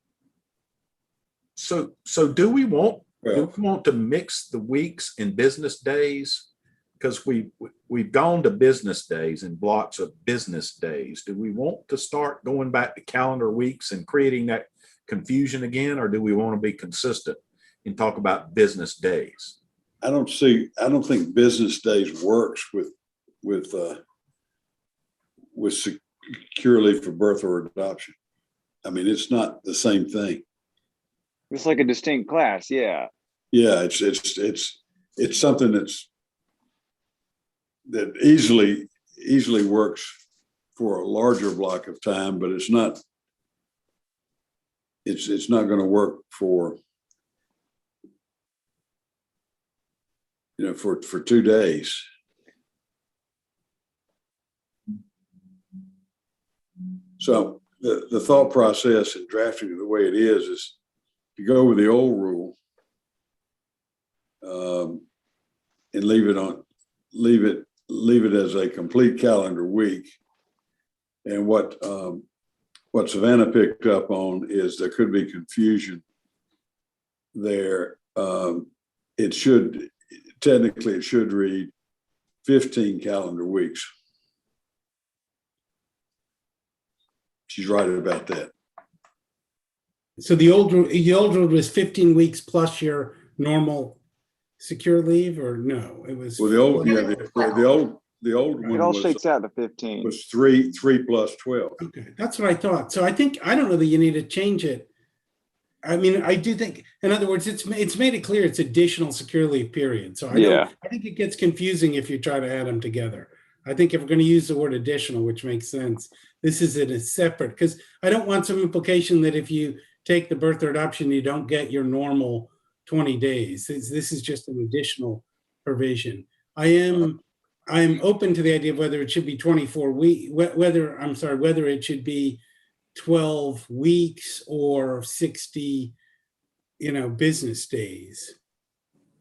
So do we want to mix the weeks in business days? Because we've gone to business days and blocks of business days. Do we want to start going back to calendar weeks and creating that confusion again, or do we want to be consistent and talk about business days? I don't think business days works with secure leave for birth or adoption. I mean, it's not the same thing. it's like a distinct class. Yeah. Yeah, it's something that easily works for a larger block of time, but it's not going to work for, for 2 days. So the thought process in drafting it the way it is to go with the old rule and leave it as a complete calendar week. And what Savannah picked up on is there could be confusion there. It should read 15 calendar weeks. She's right about that. So the old rule was 15 weeks plus your normal secure leave, or no? It was Well, the old one It all shakes out to 15. was 3 plus 12. okay. That's what I thought. So I don't know that you need to change it. I mean, I do think, in other words, it's made it clear it's additional secure leave period. So I think it gets confusing if you try to add them together. I think if we're going to use the word additional, which makes sense, this is a separate, because I don't want some implication that if you take the birth or adoption, you don't get your normal 20 days. This is just an additional provision. I am open to the idea of whether it should be 24 weeks, whether it should be 12 weeks or 60, business days.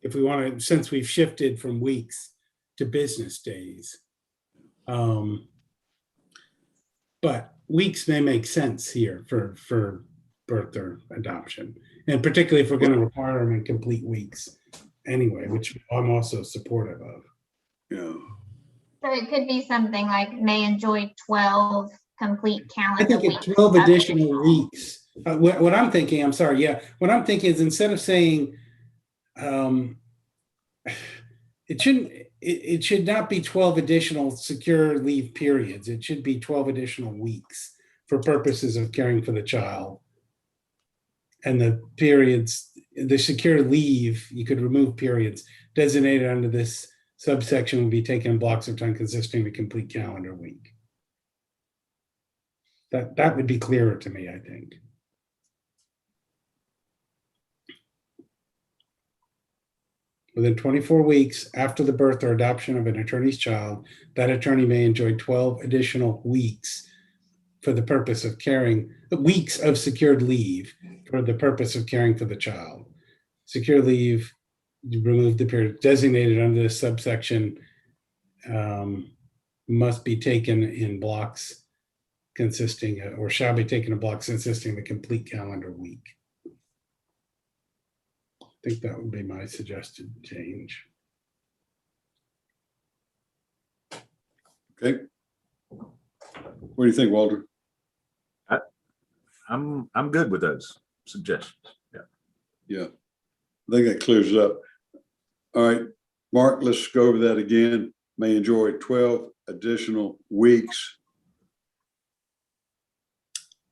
If we want to, since we've shifted from weeks to business days. But weeks may make sense here for birth or adoption. And particularly if we're going to require them in complete weeks anyway, which I'm also supportive of. Yeah. So it could be something like may enjoy 12 complete I calendar think weeks. it's 12 of additional weeks. What I'm thinking, I'm sorry, yeah. What I'm thinking is instead of saying, it should not be 12 additional secure leave periods. It should be 12 additional weeks for purposes of caring for the child. And the periods, the secure leave, you could remove periods designated under this subsection would be taken in blocks of time consisting of a complete calendar week. That would be clearer to me, I think. Within 24 weeks after the birth or adoption of an attorney's child, that attorney may enjoy 12 additional weeks for the purpose of caring, weeks of secured leave for the purpose of caring for the child. Secure leave, remove the period designated under this subsection, must be taken in blocks consisting, or shall be taken in blocks consisting of a complete calendar week. I think that would be my suggested change. Okay. What do you think, Walter? I'm good with those suggestions. Yeah. Yeah. I think that clears it up. All right, Mark, let's go over that again. May enjoy 12 additional weeks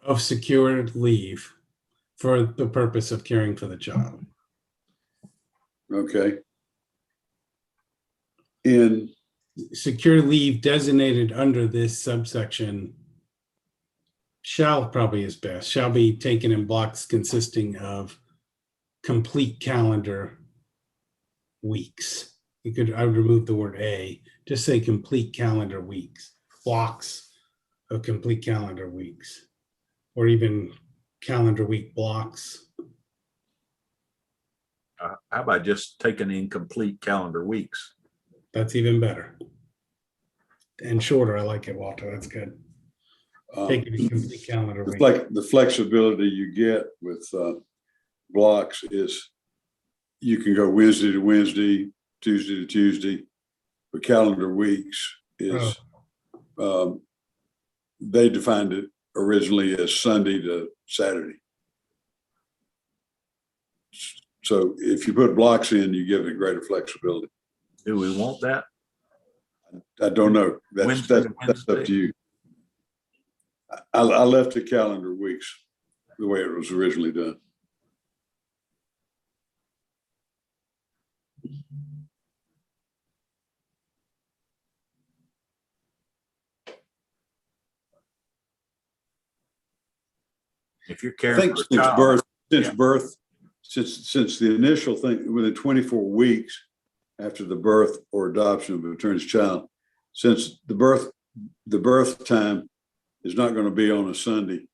Of secured leave for the purpose of caring for the child. Okay. In Secure leave designated under this subsection shall probably is best, shall be taken in blocks consisting of complete calendar weeks. I would remove the word a, just say complete calendar weeks, blocks of complete calendar weeks, or even calendar week blocks. How about just taking in complete calendar weeks? That's even better. And shorter, I like it, Walter, that's good. Taking a complete calendar week. like the flexibility you get with blocks is you can go Wednesday to Wednesday, Tuesday to Tuesday, but calendar weeks is they defined it originally as Sunday to Saturday. So if you put blocks in, you give it greater flexibility. Do we want that? I don't know. That's Wednesday to that's up Wednesday? to you. I left the calendar weeks the way it was originally done. If you're I caring think for a since child, birth, since the initial thing within 24 weeks after the birth or adoption of an attorney's child, since the birth time is not going to be on a Sunday,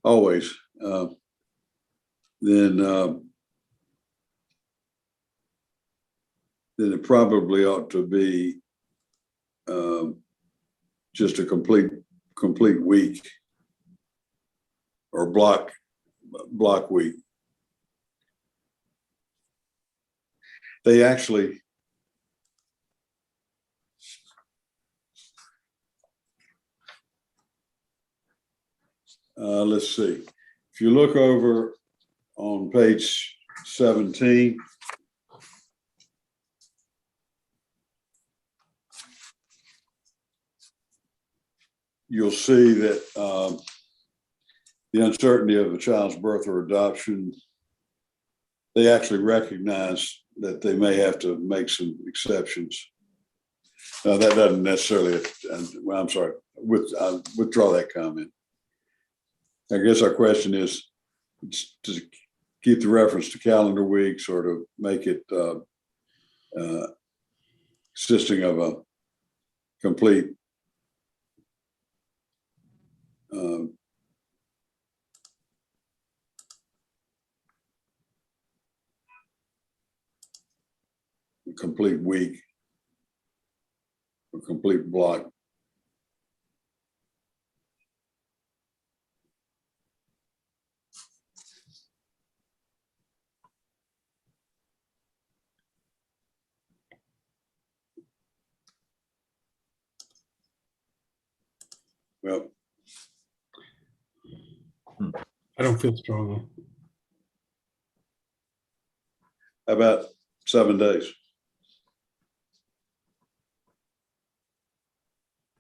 always, then it probably ought to be just a complete week or block week. They actually let's see. If you look over on page 17, you'll see that the uncertainty of a child's birth or adoption, they actually recognize that they may have to make some exceptions. That doesn't necessarily, well, I'm sorry, I'll withdraw that comment. I guess our question is to keep the reference to calendar weeks or to make it consisting of a complete complete week, a complete block. Well, I don't feel strongly. how about 7 days?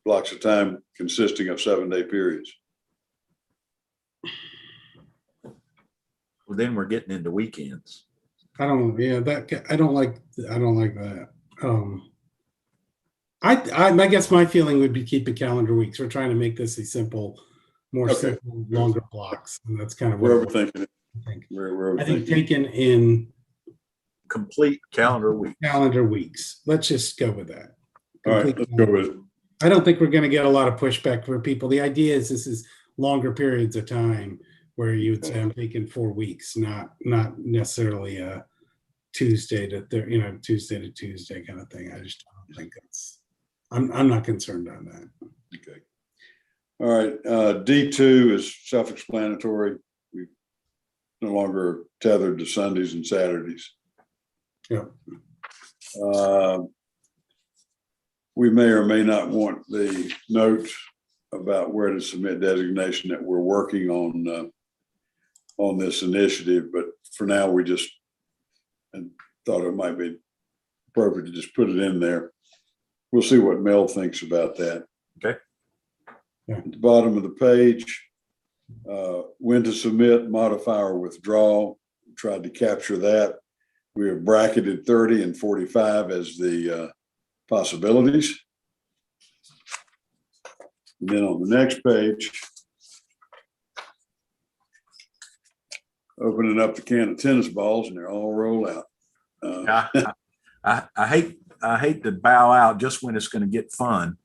Blocks of time consisting of 7-day periods. Well, then we're getting into weekends. I don't, yeah, I don't like that. I guess my feeling would be keep it calendar weeks. We're trying to make this a simple, more Okay. simple, longer blocks. And that's kind of We're what overthinking it. I think. We're I think overthinking. taken in Complete calendar week. calendar weeks. Let's just go with that. All right, Complete let's go calendar. with it. I don't think we're going to get a lot of pushback for people. The idea is this is longer periods of time where you would say I'm taking 4 weeks, not necessarily a Tuesday to Tuesday to Tuesday kind of thing. I just don't think that's. I'm not concerned on that. Okay. All right. D2 is self-explanatory. We no longer tethered to Sundays and Saturdays. Yeah. We may or may not want the note about where to submit designation that we're working on this initiative, but for now we just thought it might be appropriate to just put it in there. We'll see what Mel thinks about that. Okay. Yeah. At the bottom of the page, when to submit, modify, or withdraw. Tried to capture that. We have bracketed 30 and 45 as the possibilities. And then on the next page, opening up the can of tennis balls and they're all rolled out. I hate to bow out just when it's going to get fun.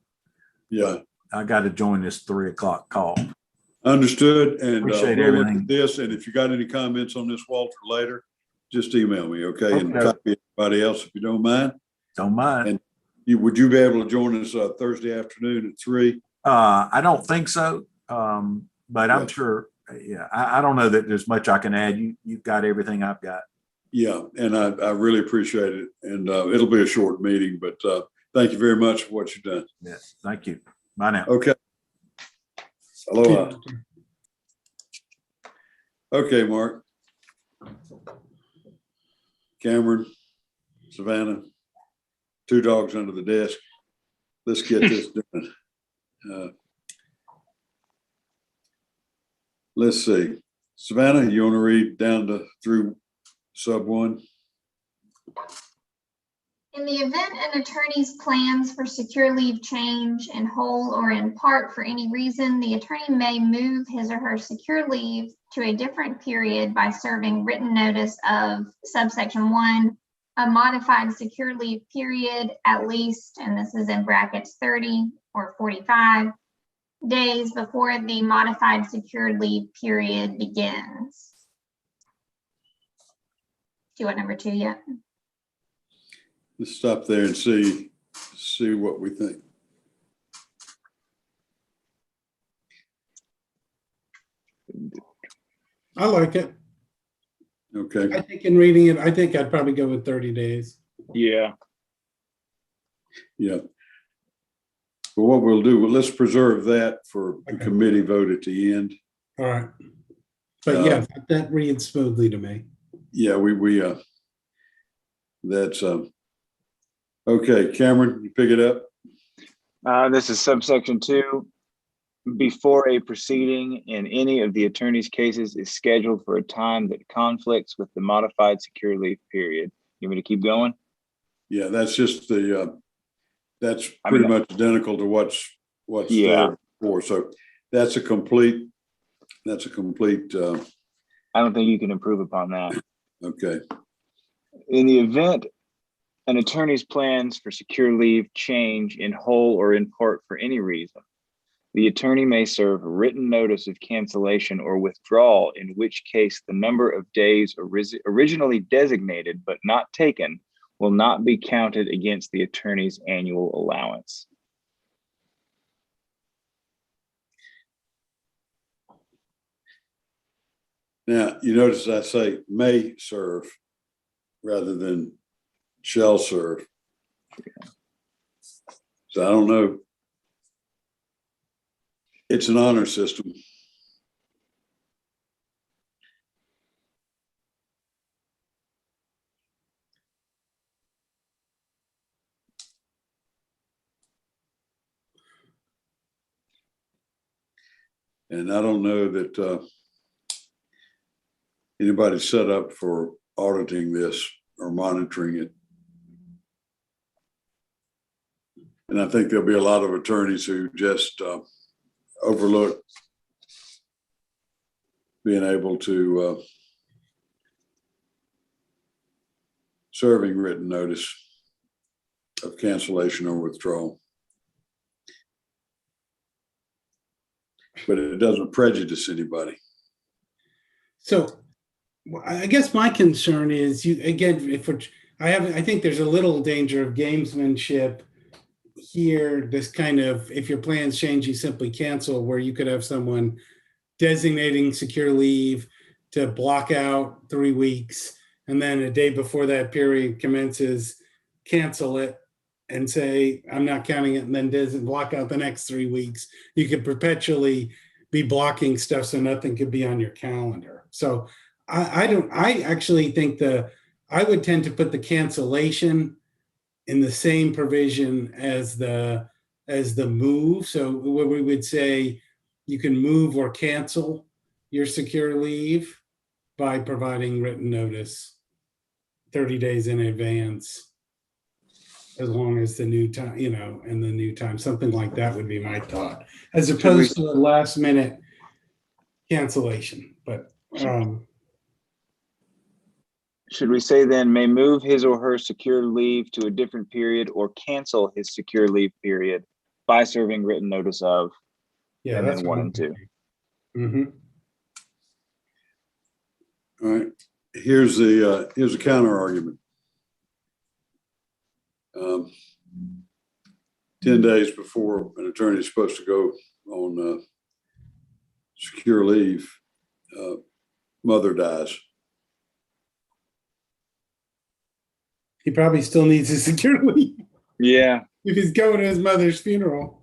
Yeah. I got to join this 3:00 call. Understood. And Appreciate we'll look everything. at this. And if you got any comments on this, Walter, later, just email me, okay? And Okay. copy everybody else if you don't mind. Don't mind. And would you be able to join us Thursday afternoon at 3? I don't think so, but I'm Yeah. sure. Yeah, I don't know that there's much I can add. You've got everything I've got. Yeah, and I really appreciate it. And it'll be a short meeting, but thank you very much for what you've done. Yeah, thank you. Bye now. Okay. Aloha. Okay, Mark. Cameron, Savannah, 2 dogs under the desk. Let's get this done. Let's see. Savannah, you want to read down through sub 1? In the event an attorney's plans for secure leave change in whole or in part for any reason, the attorney may move his or her secure leave to a different period by serving written notice of subsection 1, a modified secure leave period at least, and this is in brackets 30 or 45 days before the modified secure leave period begins. Do you want number 2 yet? Let's stop there and see what we think. I like it. Okay. I think in reading it, I think I'd probably go with 30 days. Yeah. Yeah. But what we'll do, let's preserve that for the Okay. committee vote at the end. All right. But yeah, that reads smoothly to me. Yeah, that's okay. Cameron, you pick it up. This is subsection 2. Before a proceeding in any of the attorney's cases is scheduled for a time that conflicts with the modified secure leave period. You want me to keep going? Yeah, that's just that's pretty much identical to what's Yeah. there before. So that's a complete. I don't think you can improve upon that. Okay. In the event an attorney's plans for secure leave change in whole or in part for any reason, the attorney may serve a written notice of cancellation or withdrawal, in which case the number of days originally designated but not taken will not be counted against the attorney's annual allowance. Now, you notice I say may serve rather than shall serve. So I don't know. It's an honor system. And I don't know that anybody's set up for auditing this or monitoring it. And I think there'll be a lot of attorneys who just overlook being able to serving written notice of cancellation or withdrawal. But it doesn't prejudice anybody. So I guess my concern is I think there's a little danger of gamesmanship here. This kind of, if your plans change, you simply cancel, where you could have someone designating secure leave to block out 3 weeks, and then a day before that period commences, cancel it and say, I'm not counting it, and then doesn't block out the next 3 weeks. You could perpetually be blocking stuff so nothing could be on your calendar. So I actually think I would tend to put the cancellation in the same provision as the move. So what we would say, you can move or cancel your secure leave by providing written notice 30 days in advance, as long as the new time, and the new time, something like that would be my thought, as opposed to a last minute cancellation. But should we say then may move his or her secure leave to a different period or cancel his secure leave period by serving written notice of, yeah, and that's then 1 and 2. Mm-hmm. All right. Here's a counter argument. 10 days before an attorney is supposed to go on secure leave, mother dies. He probably still needs his secure leave. Yeah. If he's going to his mother's funeral.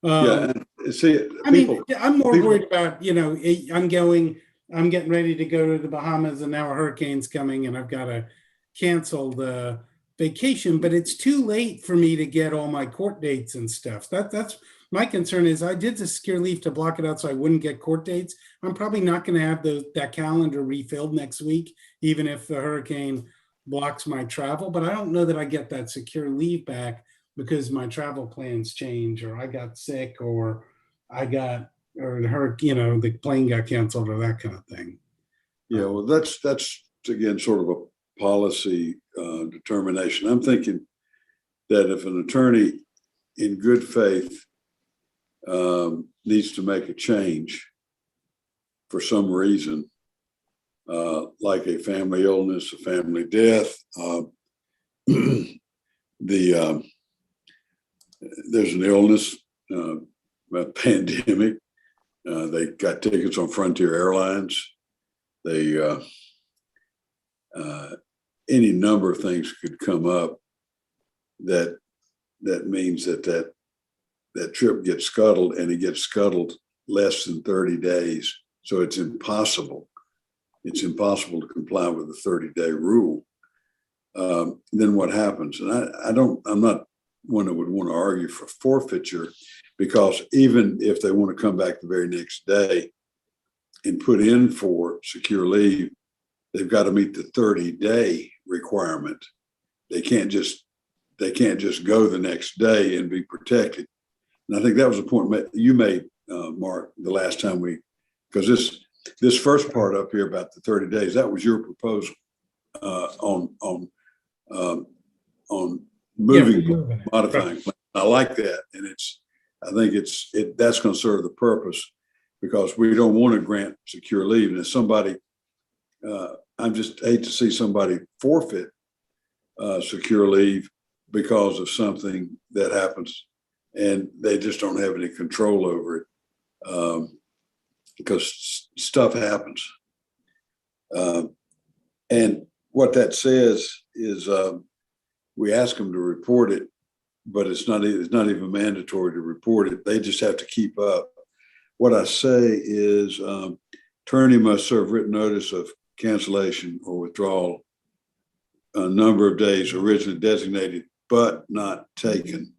Yeah. See, I'm more worried about, I'm getting ready to go to the Bahamas, and now a hurricane's coming and I've got to cancel the vacation, but it's too late for me to get all my court dates and stuff. That's my concern. Is I did the secure leave to block it out so I wouldn't get court dates. I'm probably not going to have that calendar refilled next week, even if the hurricane blocks my travel. But I don't know that I get that secure leave back because my travel plans change, or I got sick, or the plane got canceled, or that kind of thing. Yeah, well, that's again sort of a policy determination. I'm thinking that if an attorney in good faith needs to make a change for some reason, like a family illness, a family death, there's an illness, a pandemic. They got tickets on Frontier Airlines. They any number of things could come up that means that trip gets scuttled, and it gets scuttled less than 30 days. So it's impossible. It's impossible to comply with the 30-day rule. Then what happens? And I'm not one that would want to argue for forfeiture, because even if they want to come back the very next day and put in for secure leave, they've got to meet the 30-day requirement. They can't just go the next day and be protected. And I think that was a point you made, Mark, the last time because this first part up here about the 30 days, that was your proposal on moving, modifying. I like that, and I think that's going to serve the purpose, because we don't want to grant secure leave. And if somebody, I just hate to see somebody forfeit secure leave because of something that happens, and they just don't have any control over it because stuff happens. And what that says is we ask them to report it, but it's not even mandatory to report it. They just have to keep up. What I say is attorney must serve written notice of cancellation or withdrawal a number of days originally designated but not taken,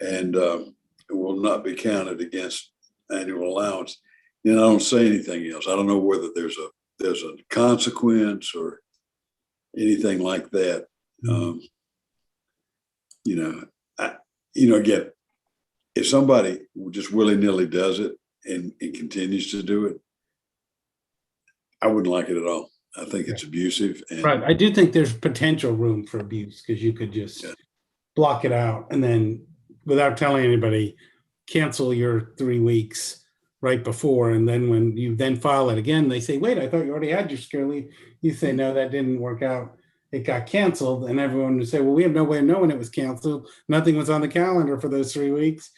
and it will not be counted against annual allowance. And I don't say anything else. I don't know whether there's a consequence or anything like that. Again, if somebody just willy-nilly does it and continues to do it, I wouldn't like it at all. I think it's abusive. And Right. I do think there's potential room for abuse because you could just block it out and then, without telling anybody, cancel your 3 weeks right before. And then when you then file it again, they say, wait, I thought you already had your secure leave. You say, no, that didn't work out. It got canceled. And everyone would say, well, we have no way of knowing it was canceled. Nothing was on the calendar for those 3 weeks.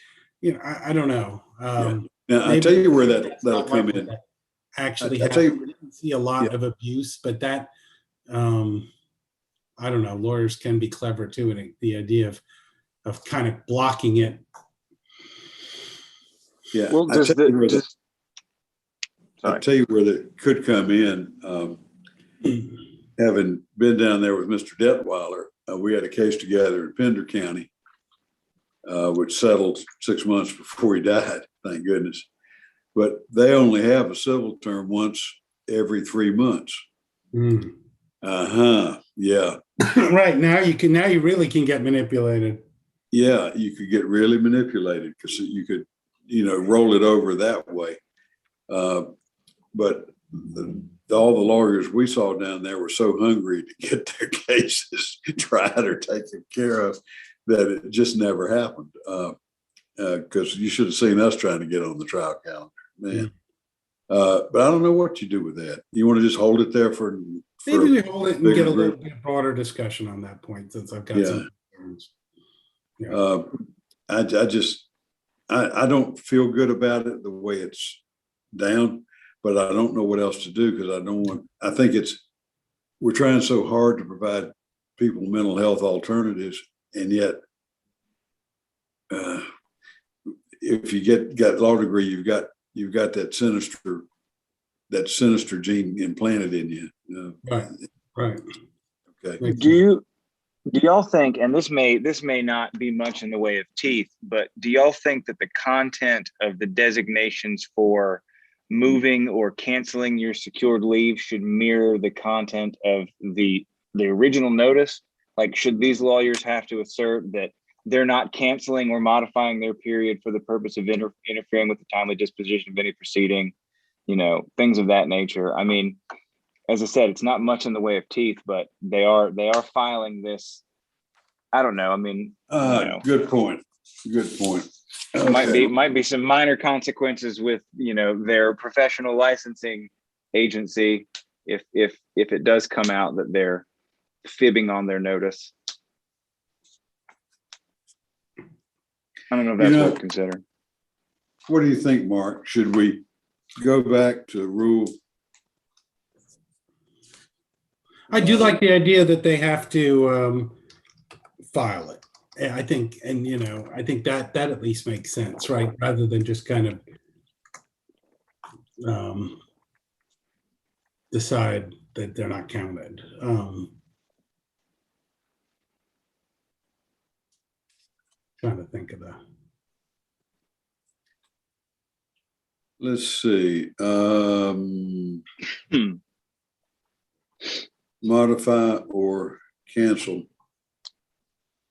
I don't know. Now, I'll tell you where that'll come in. Actually, I tell you, we didn't see a lot of abuse, but that, I don't know, lawyers can be clever too. And the idea of kind of blocking it. Yeah. Well, I'll tell you where that could come in. Having been down there with Mr. Detweiler, we had a case together in Pender County, which settled 6 months before he died, thank goodness. But they only have a civil term once every 3 months. Yeah. Right. Now you really can get manipulated. Yeah, you could get really manipulated because you could, roll it over that way. But all the lawyers we saw down there were so hungry to get their cases tried or taken care of that it just never happened. Because you should have seen us trying to get on the trial calendar, man. But I don't know what you do with that. You want to just hold it there for maybe we hold it and get a little group? bit broader discussion on that point, since I've got some concerns. I don't feel good about it the way it's down, but I don't know what else to do because I think we're trying so hard to provide people mental health alternatives, and yet if you got law degree, you've got that sinister gene implanted in you. Right. Okay. Do y'all think, and this may not be much in the way of teeth, but do y'all think that the content of the designations for moving or canceling your secured leave should mirror the content of the original notice? Like, should these lawyers have to assert that they're not canceling or modifying their period for the purpose of interfering with the timely disposition of any proceeding, things of that nature? I mean, as I said, it's not much in the way of teeth, but they are filing this. I don't know. I mean, good point. Okay. Might be some minor consequences with their professional licensing agency if it does come out that they're fibbing on their notice. I don't know if that's worth considering. What do you think, Mark? Should we go back to rule? I do like the idea that they have to file it. I think, and I think that at least makes sense, right? Rather than just kind of decide that they're not counted. Trying to think of that. Let's see. Modify or cancel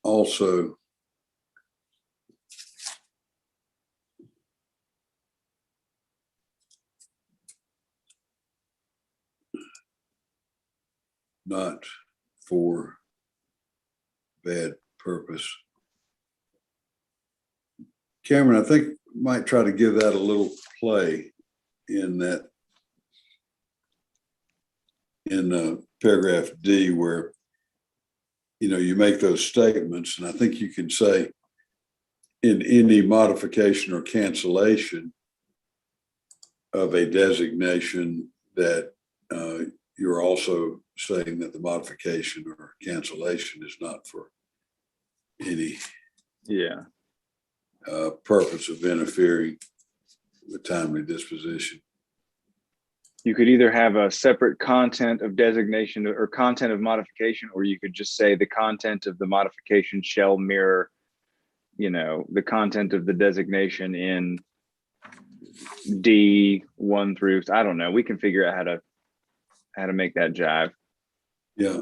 also not for bad purpose. Cameron, I think might try to give that a little play in paragraph D, where you make those statements, and I think you can say in any modification or cancellation of a designation that you're also saying that the modification or cancellation is not for any purpose of interfering with timely disposition. You could either have a separate content of designation or content of modification, or you could just say the content of the modification shall mirror, the content of the designation in D1 through, I don't know. We can figure out how to make that jive. Yeah,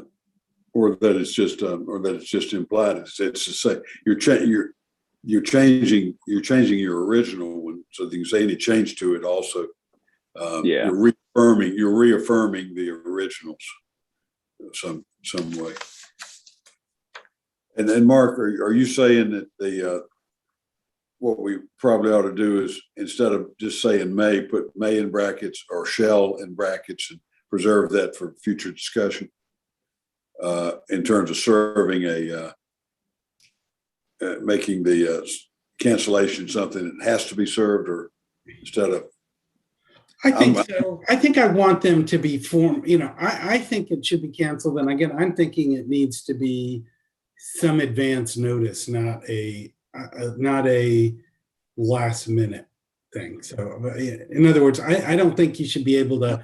or that it's just implied. It's to say you're changing your original one, so that you say any change to it also. You're reaffirming the originals some way. And then, Mark, are you saying that what we probably ought to do is, instead of just saying may, put may in brackets or shall in brackets and preserve that for future discussion in terms of serving making the cancellation something that has to be served, or instead of? I think so. I think I want them to be formed. I think it should be canceled. And again, I'm thinking it needs to be some advance notice, not a last minute thing. So in other words, I don't think you should be able to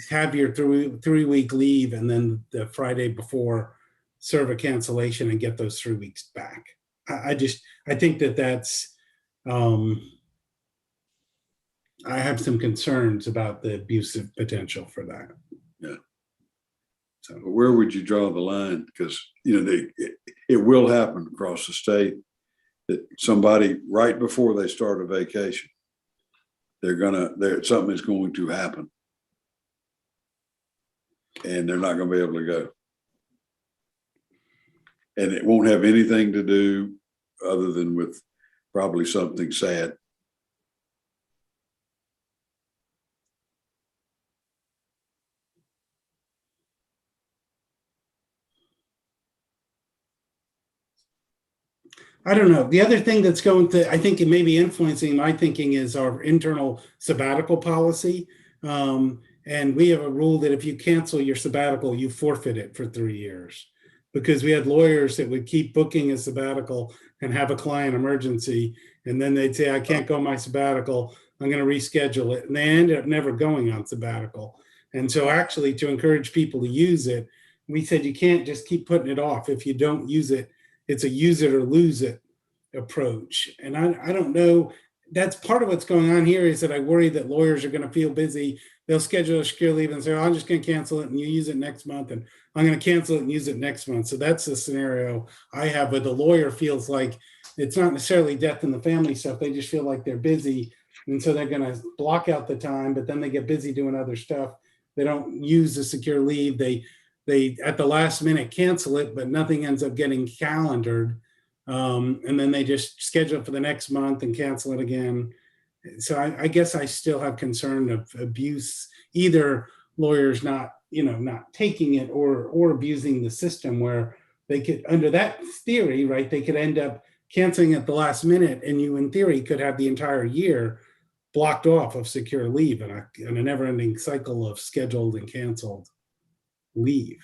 have your 3-week leave and then the Friday before serve a cancellation and get those 3 weeks back. I think that's I have some concerns about the abusive potential for that. Yeah. So where would you draw the line? Because it will happen across the state that somebody right before they start a vacation, something is going to happen, and they're not going to be able to go, and it won't have anything to do other than with probably something sad. I don't know. The other thing that's I think it may be influencing my thinking is our internal sabbatical policy. And we have a rule that if you cancel your sabbatical, you forfeit it for 3 years, because we had lawyers that would keep booking a sabbatical and have a client emergency. And then they'd say, I can't go on my sabbatical. I'm going to reschedule it. And they ended up never going on sabbatical. And so actually, to encourage people to use it, we said, you can't just keep putting it off. If you don't use it, it's a use it or lose it approach. And I don't know, that's part of what's going on here, is that I worry that lawyers are going to feel busy. They'll schedule a secure leave and say, I'm just going to cancel it and you use it next month. And I'm going to cancel it and use it next month. So that's the scenario I have, but the lawyer feels like it's not necessarily death in the family stuff. They just feel like they're busy. And so they're going to block out the time, but then they get busy doing other stuff. They don't use the secure leave. They at the last minute cancel it, but nothing ends up getting calendared. And then they just schedule it for the next month and cancel it again. So I guess I still have concern of abuse, either lawyers not taking it or abusing the system, where they could, under that theory, right, they could end up canceling at the last minute, and you in theory could have the entire year blocked off of secure leave and a never-ending cycle of scheduled and canceled leave,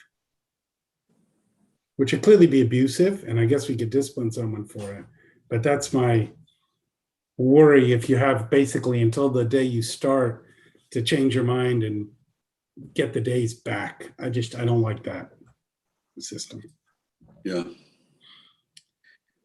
which would clearly be abusive, and I guess we could discipline someone for it. But that's my worry, if you have basically until the day you start to change your mind and get the days back. I don't like that system. Yeah.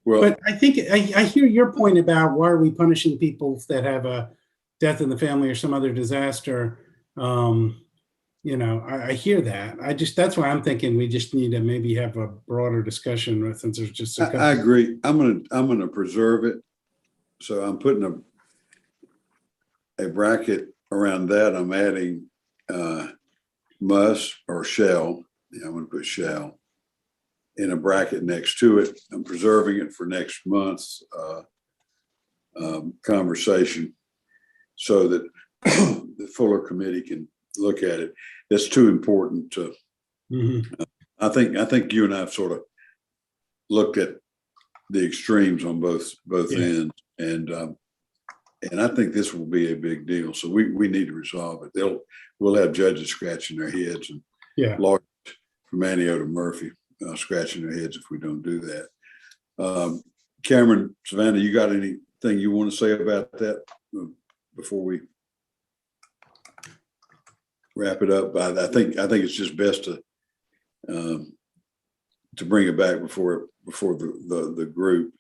Well, but I think I hear your point about why are we punishing people that have a death in the family or some other disaster. I hear that. That's why I'm thinking we just need to maybe have a broader discussion, since there's just a couple. I agree. I'm gonna preserve it. So I'm putting a bracket around that. I'm adding must or shall. I'm gonna put shall in a bracket next to it. I'm preserving it for next month's conversation, so that the fuller committee can look at it. That's too important to. Mm-hmm. I think you and I have sort of looked at the extremes on both Yeah. ends, and I think this will be a big deal. So we need to resolve it. We'll have judges scratching their heads and Yeah. lawyers from Manio to Murphy scratching their heads if we don't do that. Cameron, Savannah, you got anything you want to say about that before we wrap it up? I think it's just best to bring it back before the group.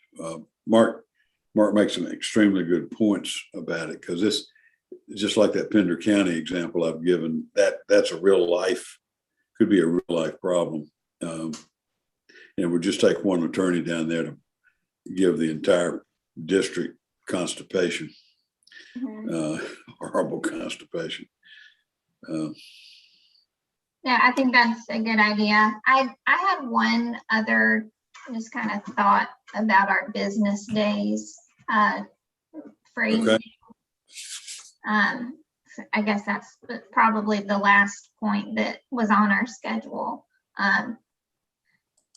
Mark makes some extremely good points about it, because this, just like that Pender County example I've given, that's a real life, could be a real life problem. And it would just take one attorney down there to give the entire district constipation, horrible constipation. Yeah, I think that's a good idea. I had one other just kind of thought about our business days phrase. Okay. I guess that's probably the last point that was on our schedule.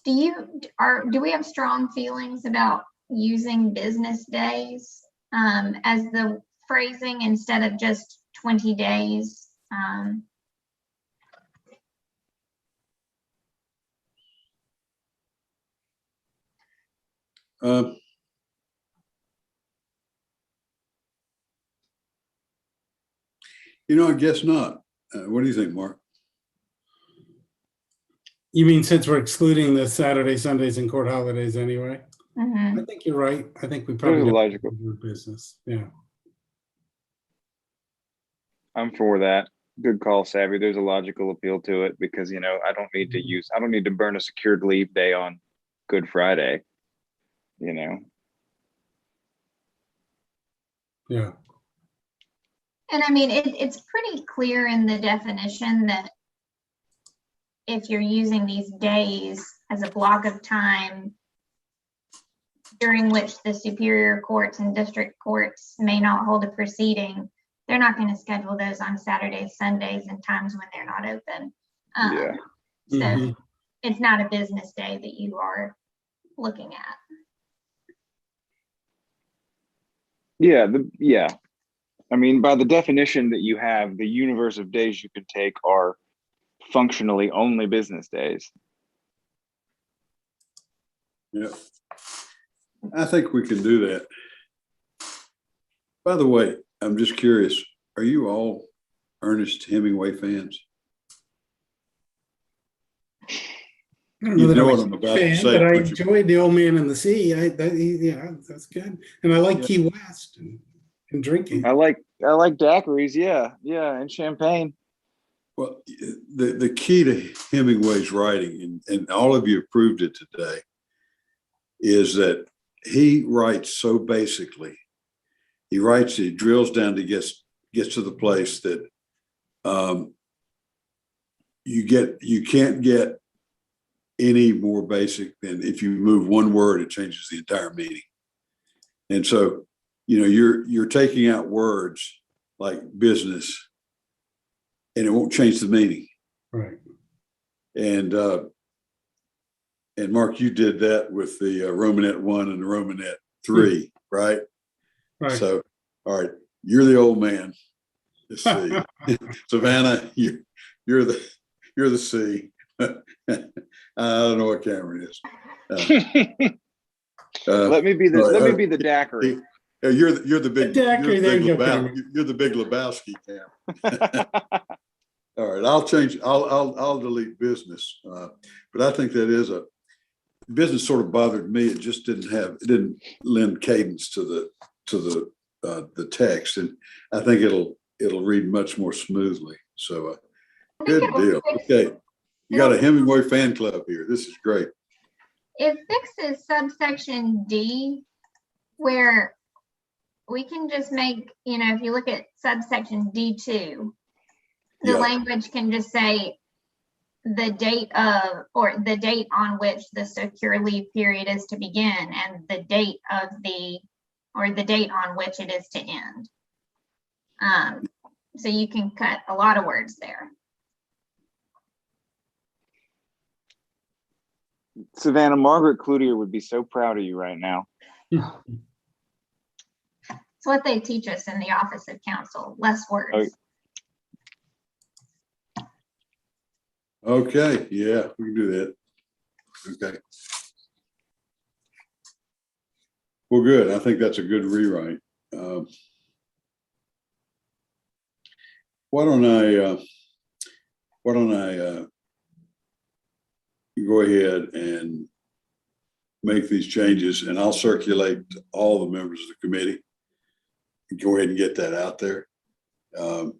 Do we have strong feelings about using business days as the phrasing instead of just 20 days? I guess not. What do you think, Mark? You mean since we're excluding the Saturday, Sundays, and court holidays anyway? Mhm. I think you're right. I think we probably There's a got logical. to do business. Yeah. I'm for that. Good call, Savvy. There's a logical appeal to it because, I don't need to burn a secured leave day on Good Friday, Yeah. And I mean, it's pretty clear in the definition that if you're using these days as a block of time during which the superior courts and district courts may not hold a proceeding, they're not going to schedule those on Saturdays, Sundays, and times when they're not open. Yeah. So Mhm. it's not a business day that you are looking at. Yeah. I mean, by the definition that you have, the universe of days you could take are functionally only business days. Yeah, I think we can do that. By the way, I'm just curious, are you all Ernest Hemingway fans? I don't You know that know I'm what a I'm about to fan, say, but I don't you? enjoyed The Old Man and the Sea. Yeah, that's good. And I like Yeah. Key West and drinking. I like daiquiris, yeah, and champagne. Well, the key to Hemingway's writing, and all of you approved it today, is that he writes so basically. He drills down to gets to the place that you can't get any more basic than if you move one word, it changes the entire meaning. And so, you're taking out words like business, and it won't change the meaning. Right. And Mark, you did that with the Romanet 1 and the Romanet 3, right? Right. So, all right, you're the old man. Let's see, Savannah, you're the C. I don't know what Cameron is. Let me be the daiquiri. You're the big Daiquiri, there you go, Cameron. You're the big Lebowski, Cameron. All right, I'll change. I'll delete business, but I think that is business sort of bothered me. It just didn't lend cadence to the text, and I think it'll read much more smoothly. So, good deal. Okay, you got a Hemingway fan club here. This is great. It fixes subsection D, where we can just make, if you look at subsection D2, the Yeah. language can just say the date of, or the date on which the secure leave period is to begin, and the date of the date on which it is to end. So you can cut a lot of words there. Savannah, Margaret Cloutier would be so proud of you right now. It's what they teach us in the Office of Counsel, less words. Okay, yeah, we can do that. Okay. Well, good. I think that's a good rewrite. Why don't I go ahead and make these changes, and I'll circulate to all the members of the committee. Go ahead and get that out there. And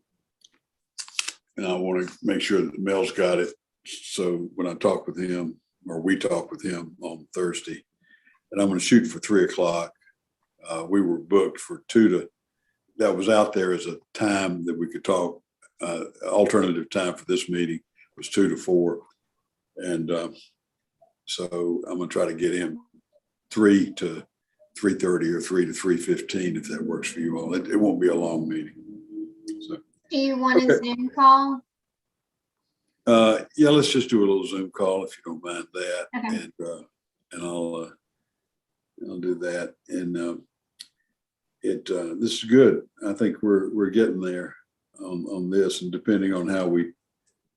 I want to make sure that Mel's got it. So when I talk with him, or we talk with him on Thursday, and I'm going to shoot for 3:00. We were booked for 2 to, that was out there as a time that we could talk. Alternative time for this meeting was 2 to 4. And so I'm going to try to get him 3 to 3:30 or 3 to 3:15, if that works for you all. It won't be a long meeting. So, Do you want a okay. Zoom call? Yeah, let's just do a little Zoom call if you don't mind that. Okay. And I'll do that. And this is good. I think we're getting there on this, and depending on how we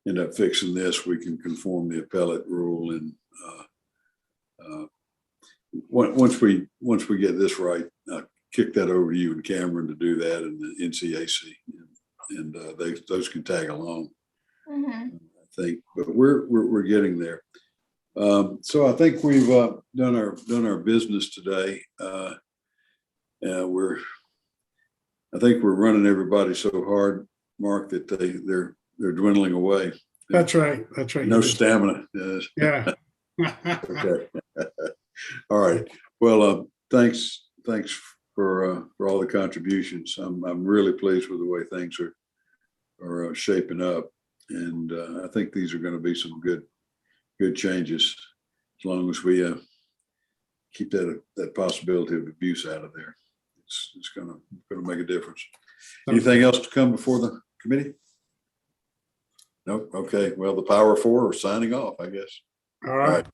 end up fixing this, we can conform the appellate rule. And once we get this right, I'll kick that over to you and Cameron to do that, and the NCAC, and those can tag along. Mm-hmm. I think, but we're getting there. So I think we've done our business today. I think we're running everybody so hard, Mark, that they're dwindling away. That's right. That's right. No stamina. Yes. Yeah. Okay. All right. Well, thanks for all the contributions. I'm really pleased with the way things are shaping up, and I think these are going to be some good changes, as long as we keep that possibility of abuse out of there. It's going to make a difference. Anything else to come before the committee? Nope. Okay. Well, the Power Four are signing off, I guess. All right.